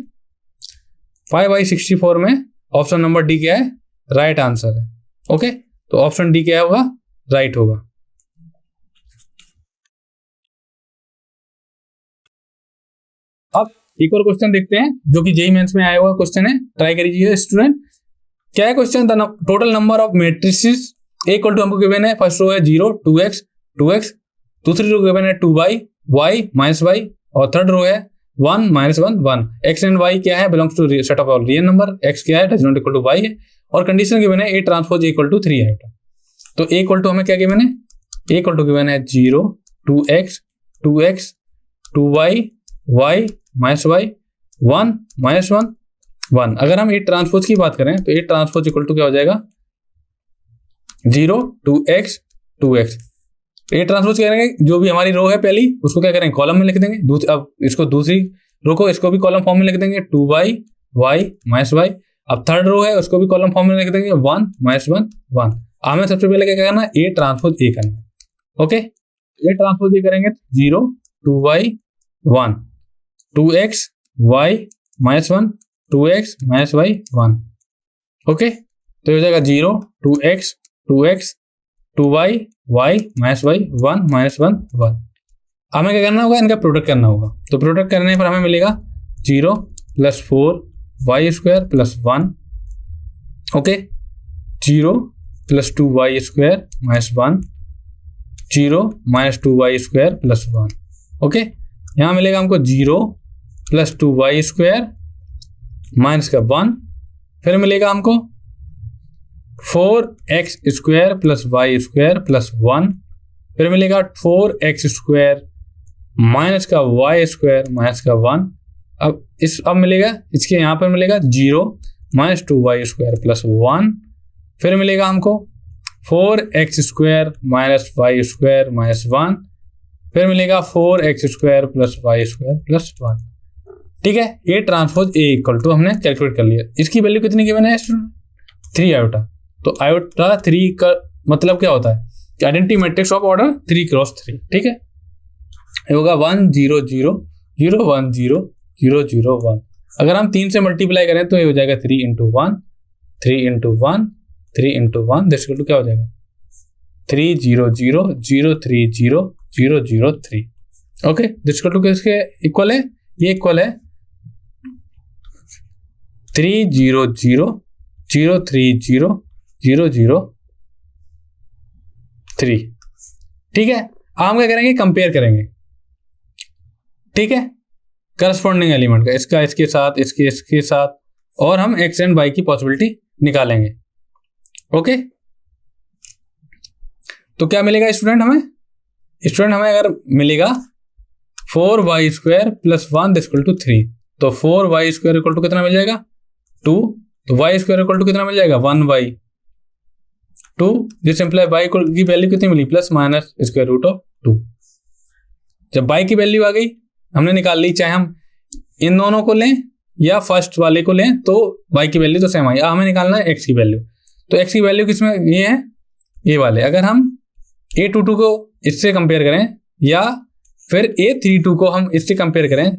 π/64 में ऑप्शन नंबर डी क्या है, राइट आंसर है। ओके, तो ऑप्शन डी क्या होगा, राइट होगा। अब एक और क्वेश्चन देखते हैं जो कि जेईई मेंस में आया हुआ क्वेश्चन है, ट्राई करिए स्टूडेंट। क्या है question, the total number of matrices A equal to हमको गिवन है, फर्स्ट रो है 0 2x 2x, दूसरी रो गिवन है 2y y -y, और थर्ड रो है 1 -1 1। x एंड y क्या है, belongs to set of all real number, x क्या है does not equal to y है, और कंडीशन गिवन है a transpose equal to 3 iota. तो a इक्वल टू हमें क्या गिवन है, a इक्वल टू गिवन है 0 2x 2x 2y y -y 1 -1 1। अगर हम ए ट्रांसपोज की बात करें तो ए ट्रांसपोज इक्वल टू क्या हो जाएगा 0 2x 2x। ए ट्रांसपोज करेंगे, जो भी हमारी रो है पहली उसको क्या करेंगे कॉलम में लिख देंगे, अब इसको दूसरी रो को इसको भी कॉलम फॉर्म में लिख देंगे 2y y -y। अब थर्ड रो है उसको भी कॉलम फॉर्म में लिख देंगे 1 -1 1। हमें सबसे पहले क्या करना है, ए ट्रांसपोज ए करना है। ओके, ए ट्रांसपोज ए करेंगे 0 2y 1 2x y -1 2x -y 1। Okay, तो हो जाएगा 0 2x 2y y -y 1 -1 1। हमें क्या करना होगा, इनका प्रोडक्ट करना होगा। तो प्रोडक्ट करने पर हमें मिलेगा 0 + 4y² + 1। Okay, 0 + 2y² - 1 0 - 2y² + 1। Okay, यहाँ मिलेगा हमको 0 + 2y² - 1, फिर मिलेगा हमको 4x² + y² + 1, फिर मिलेगा 4x² - y² - 1। अब मिलेगा इसके यहाँ पर मिलेगा 0 - 2y² + 1, फिर मिलेगा हमको 4x² - y² - 1, फिर मिलेगा 4x² + y² + 1। ठीक है, A transpose A equal to हमने कैलकुलेट कर लिया। इसकी वैल्यू कितनी गिवन है स्टूडेंट 3 आयोटा। तो आयोटा 3 का मतलब क्या होता है कि आइडेंटिटी मैट्रिक्स ऑफ ऑर्डर 3 × 3। ठीक है, ये होगा 1 0 0 0 1 0 0 0 1। अगर हम 3 से मल्टीप्लाई करें तो ये हो जाएगा 3 × 1 3 × 1 3 × 1 दिस इक्वल टू क्या हो जाएगा 3 0 0 0 3 0 0 0 3। ओके, दिस इक्वल टू किसके इक्वल है, ये इक्वल है 3 0 0 0 3 0 0 0 3। ठीक है, हम क्या करेंगे कंपेयर करेंगे। ठीक है, करस्पॉन्डिंग एलिमेंट का इसका इसके साथ इसके साथ, और हम एक्स एंड वाई की पॉसिबिलिटी निकालेंगे। ओके, तो क्या मिलेगा स्टूडेंट हमें अगर मिलेगा 4y² + 1 इक्वल टू 3, तो 4y² इक्वल टू कितना मिल जाएगा 2, तो y² इक्वल टू कितना मिल जाएगा 1y 2। दिस इंप्लाई y की वैल्यू कितनी मिली +-√2। जब y की वैल्यू आ गई हमने निकाल ली, चाहे हम इन दोनों को लें या फर्स्ट वाले को लें तो y की वैल्यू तो सेम आई। हमें निकालना है x की वैल्यू, तो x की वैल्यू किसमें ये है, ये वाले। अगर हम A22 को इससे कंपेयर करें या फिर A32 को हम इससे कंपेयर करें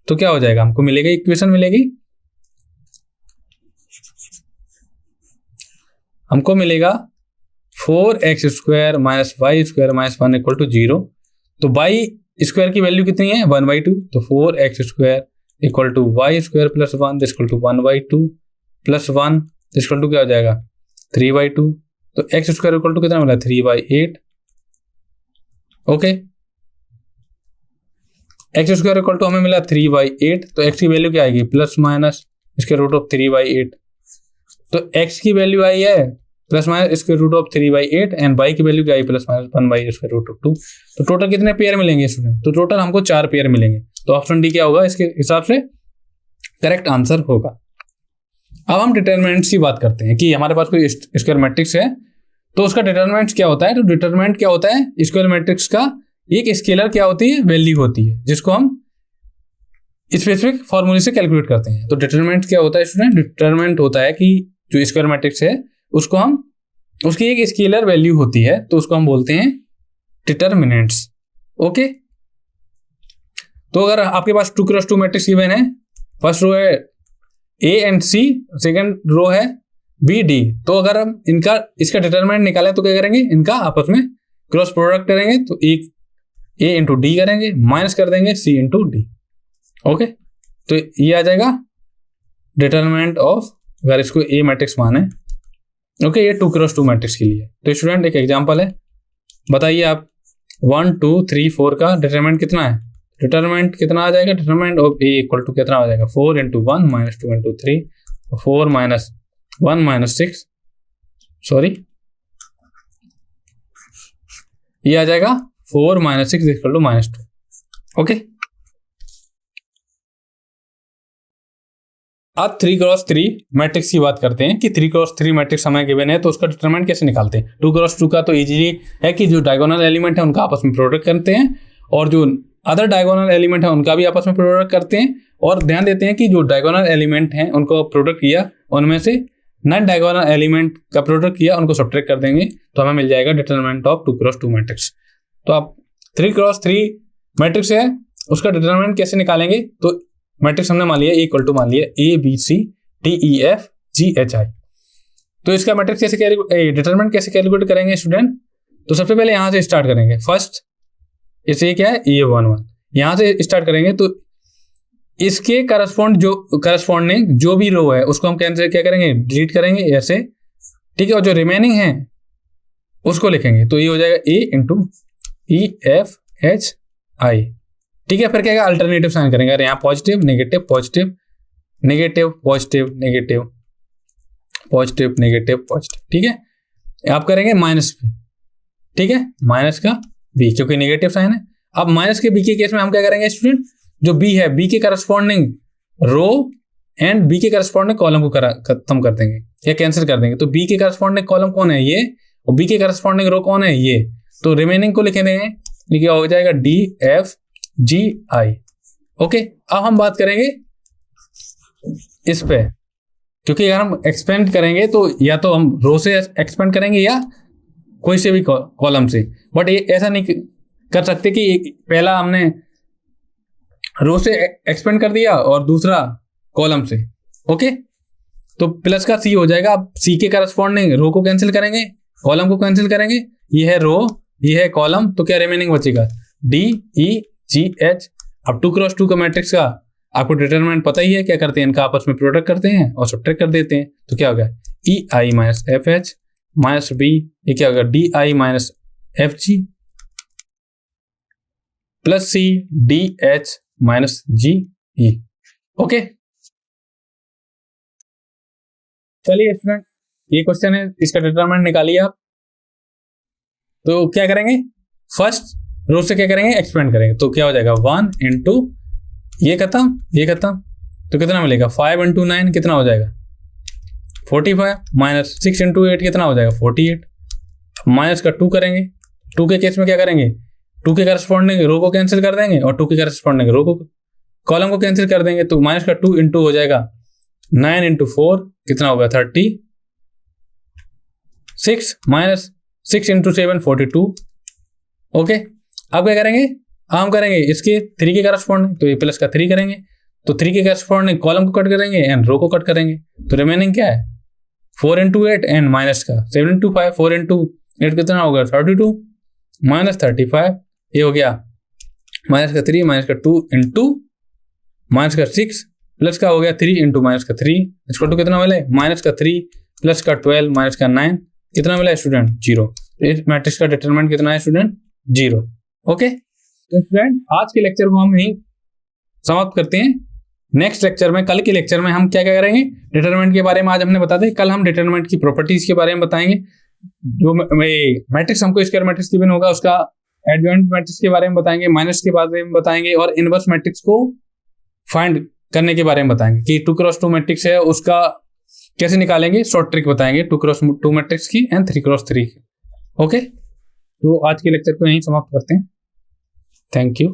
तो क्या हो जाएगा, हमको मिलेगा इक्वेशन मिलेगी, हमको मिलेगा 4x² - y² - 1 = 0। तो y स्क्वायर की वैल्यू कितनी है 1/2, तो 4x² equal to y² plus 1 equal to 1/2 plus 1 equal to क्या हो जाएगा 3/2। तो x² इक्वल टू कितना मिला 3/8। ओके, x² इक्वल टू हमें मिला 3/8, तो x की वैल्यू क्या आएगी plus minus square root of 3/8। तो x की वैल्यू आई है plus minus square root of 3/8 and y की वैल्यू क्या आई प्लस माइनस 1/√2। तो टोटल कितने पेयर मिलेंगे स्टूडेंट, तो टोटल हमको 4 पेयर मिलेंगे। तो ऑप्शन डी क्या होगा इसके हिसाब से करेक्ट आंसर होगा। अब हम डिटरमिनेंट्स की बात करते हैं कि हमारे पास कोई स्क्वायर मैट्रिक्स है तो उसका डिटरमिनेंट क्या होता है। तो डिटरमिनेंट क्या होता है स्क्वायर मैट्रिक्स का, एक स्केलर क्या होती है वैल्यू होती है जिसको हम स्पेसिफिक फॉर्मूले से कैलकुलेट करते हैं। तो डिटरमिनेंट क्या होता है स्टूडेंट, डिटरमिनेंट होता है कि जो स्क्वायर मैट्रिक्स है उसको हम उसकी एक स्केलर वैल्यू होती है तो उसको हम बोलते हैं डिटरमिनेंट्स। ओके, तो अगर आपके पास 2x2 मैट्रिक्स गिवन है, फर्स्ट रो है A and C, second row है B D, तो अगर हम इसका डिटरमिनेंट निकालें तो क्या करेंगे, इनका आपस में क्रॉस प्रोडक्ट करेंगे तो एक A इंटू डी करेंगे, माइनस कर देंगे C इंटू डी। ओके, तो ये आ जाएगा डिटरमिनेंट ऑफ, अगर इसको A मैट्रिक्स माने। ओके, ये 2x2 मैट्रिक्स के लिए। तो स्टूडेंट एक एग्जांपल है, बताइए आप 1 2 3 4 का डिटरमिनेंट कितना है, डिटरमिनेंट कितना आ जाएगा, determinant of A equal to कितना हो जाएगा 4 into 1 minus 2 into 3, 4 minus 1 minus 6, sorry ये आ जाएगा 4 माइनस 6 इक्वल टू माइनस 2। ओके, अब 3x3 मैट्रिक्स की बात करते हैं कि 3x3 मैट्रिक्स हमें गिवन है तो उसका डिटरमिनेंट कैसे निकालते हैं। 2x2 का तो इजीली है कि जो डायगोनल एलिमेंट है उनका आपस में प्रोडक्ट करते हैं और जो अदर डायगोनल एलिमेंट है उनका भी आपस में प्रोडक्ट करते हैं, और ध्यान देते हैं कि जो डायगोनल एलिमेंट हैं उनको प्रोडक्ट किया, उनमें से नॉन डायगोनल एलिमेंट का प्रोडक्ट किया उनको सब्ट्रैक्ट कर देंगे तो हमें मिल जाएगा डिटरमिनेंट ऑफ 2x2 मैट्रिक्स। तो आप 3x3 मैट्रिक्स है उसका डिटरमिनेंट कैसे निकालेंगे, तो मैट्रिक्स हमने मान लिया इक्वल टू मान लिया ABCDEFGHI। तो इसका मैट्रिक्स कैसे डिटरमिनेंट कैसे कैलकुलेट करेंगे स्टूडेंट, तो सबसे पहले यहां से स्टार्ट करेंगे। फर्स्ट इसे क्या है A11, यहां से स्टार्ट करेंगे तो इसके करस्पॉन्डिंग जो भी रो है उसको हम कैंसिल क्या करेंगे, डिलीट करेंगे ऐसे, ठीक है, और जो रिमेनिंग है उसको लिखेंगे तो ये हो जाएगा A इंटू EFHI। ठीक है, फिर क्या अल्टरनेटिव साइन करेंगे, अगर यहाँ positive negative positive negative positive negative positive negative positive, ठीक है, आप करेंगे माइनस B, ठीक है, माइनस का B क्योंकि नेगेटिव साइन है। अब माइनस के B के केस में हम क्या करेंगे स्टूडेंट, जो B है B के करस्पॉन्डिंग रो एंड B के करस्पॉन्डिंग कॉलम को खत्म कर देंगे या कैंसिल कर देंगे। तो B के करस्पॉन्डिंग कॉलम कौन है ये, और B के करस्पॉन्डिंग रो कौन है ये, तो रिमेनिंग को लिखे देंगे, ये क्या हो जाएगा DFGI। ओके, अब हम बात करेंगे इस पे, क्योंकि अगर हम एक्सपेंड करेंगे तो या तो हम रो से एक्सपेंड करेंगे या कोई से भी कॉलम से, बट ये ऐसा नहीं कर सकते कि पहला हमने रो से एक्सपेंड कर दिया और दूसरा कॉलम से। ओके, तो प्लस का C हो जाएगा। अब C के करस्पॉन्डिंग रो को कैंसिल करेंगे, कॉलम को कैंसिल करेंगे, ये है रो ये है कॉलम, तो क्या रिमेनिंग बचेगा DEGH। अब 2x2 का मैट्रिक्स का आपको डिटरमिनेंट पता ही है, क्या करते हैं इनका आपस में प्रोडक्ट करते हैं और सब्ट्रैक्ट कर देते हैं, तो क्या हो गया EI minus FH minus B, ये क्या होगा DI minus FG plus C DH minus GE। Okay, चलिए स्टूडेंट ये क्वेश्चन है, इसका डिटरमिनेंट निकालिए आप। तो क्या करेंगे, फर्स्ट रो से क्या करेंगे एक्सपेंड करेंगे, तो क्या हो जाएगा 1 इंटू ये खत्म, तो कितना मिलेगा 5 इंटू 9 कितना हो जाएगा 45 माइनस 6 इंटू 8 कितना हो जाएगा 48, माइनस का 2 करेंगे। 2 के केस में क्या करेंगे, 2 के करस्पॉन्डिंग रो को कैंसिल कर देंगे और 2 के करस्पॉन्डिंग रो को कॉलम को कैंसिल कर देंगे, तो माइनस का 2 इंटू हो जाएगा 9 इंटू 4 कितना होगा 36 माइनस 6 इंटू 7 42। ओके, अब क्या करेंगे, हम करेंगे इसके 3 के करस्पॉन्डिंग, तो ये प्लस का 3 करेंगे, तो 3 के करस्पॉन्डिंग कॉलम को कट करेंगे एंड रो को कट करेंगे, तो रिमेनिंग क्या है 4 इंटू 8 एंड माइनस का 7 इंटू 5, 4 इंटू 8 कितना होगा 32 माइनस 35, ये हो गया माइनस का 3 माइनस का 2 इंटू माइनस का 6 प्लस का हो गया 3 इंटू माइनस का 3 इसको टू कितना मिला माइनस का 3 प्लस का 12 माइनस का 9 कितना मिला स्टूडेंट 0। इस मैट्रिक्स का डिटरमिनेंट कितना है स्टूडेंट 0। ओके, तो स्टूडेंट आज के लेक्चर को हम यहीं समाप्त करते हैं। नेक्स्ट लेक्चर में, कल के लेक्चर में हम क्या क्या करेंगे, डिटरमिनेंट के बारे में आज हमने बता दें। कल हम डिटरमिनेंट की प्रॉपर्टीज के बारे में बताएंगे। जो मैट्रिक्स हमको स्क्वायर मैट्रिक्स गिवन होगा उसका एडजॉइंट मैट्रिक्स के बारे में बताएंगे, माइनस के बारे में बताएंगे और इनवर्स मैट्रिक्स को फाइंड करने के बारे में बताएंगे कि 2x2 मैट्रिक्स है उसका कैसे निकालेंगे, शॉर्ट ट्रिक बताएंगे 2x2 मैट्रिक्स की एंड 3x3 की। ओके, तो आज के लेक्चर को यहीं समाप्त करते हैं। Thank you.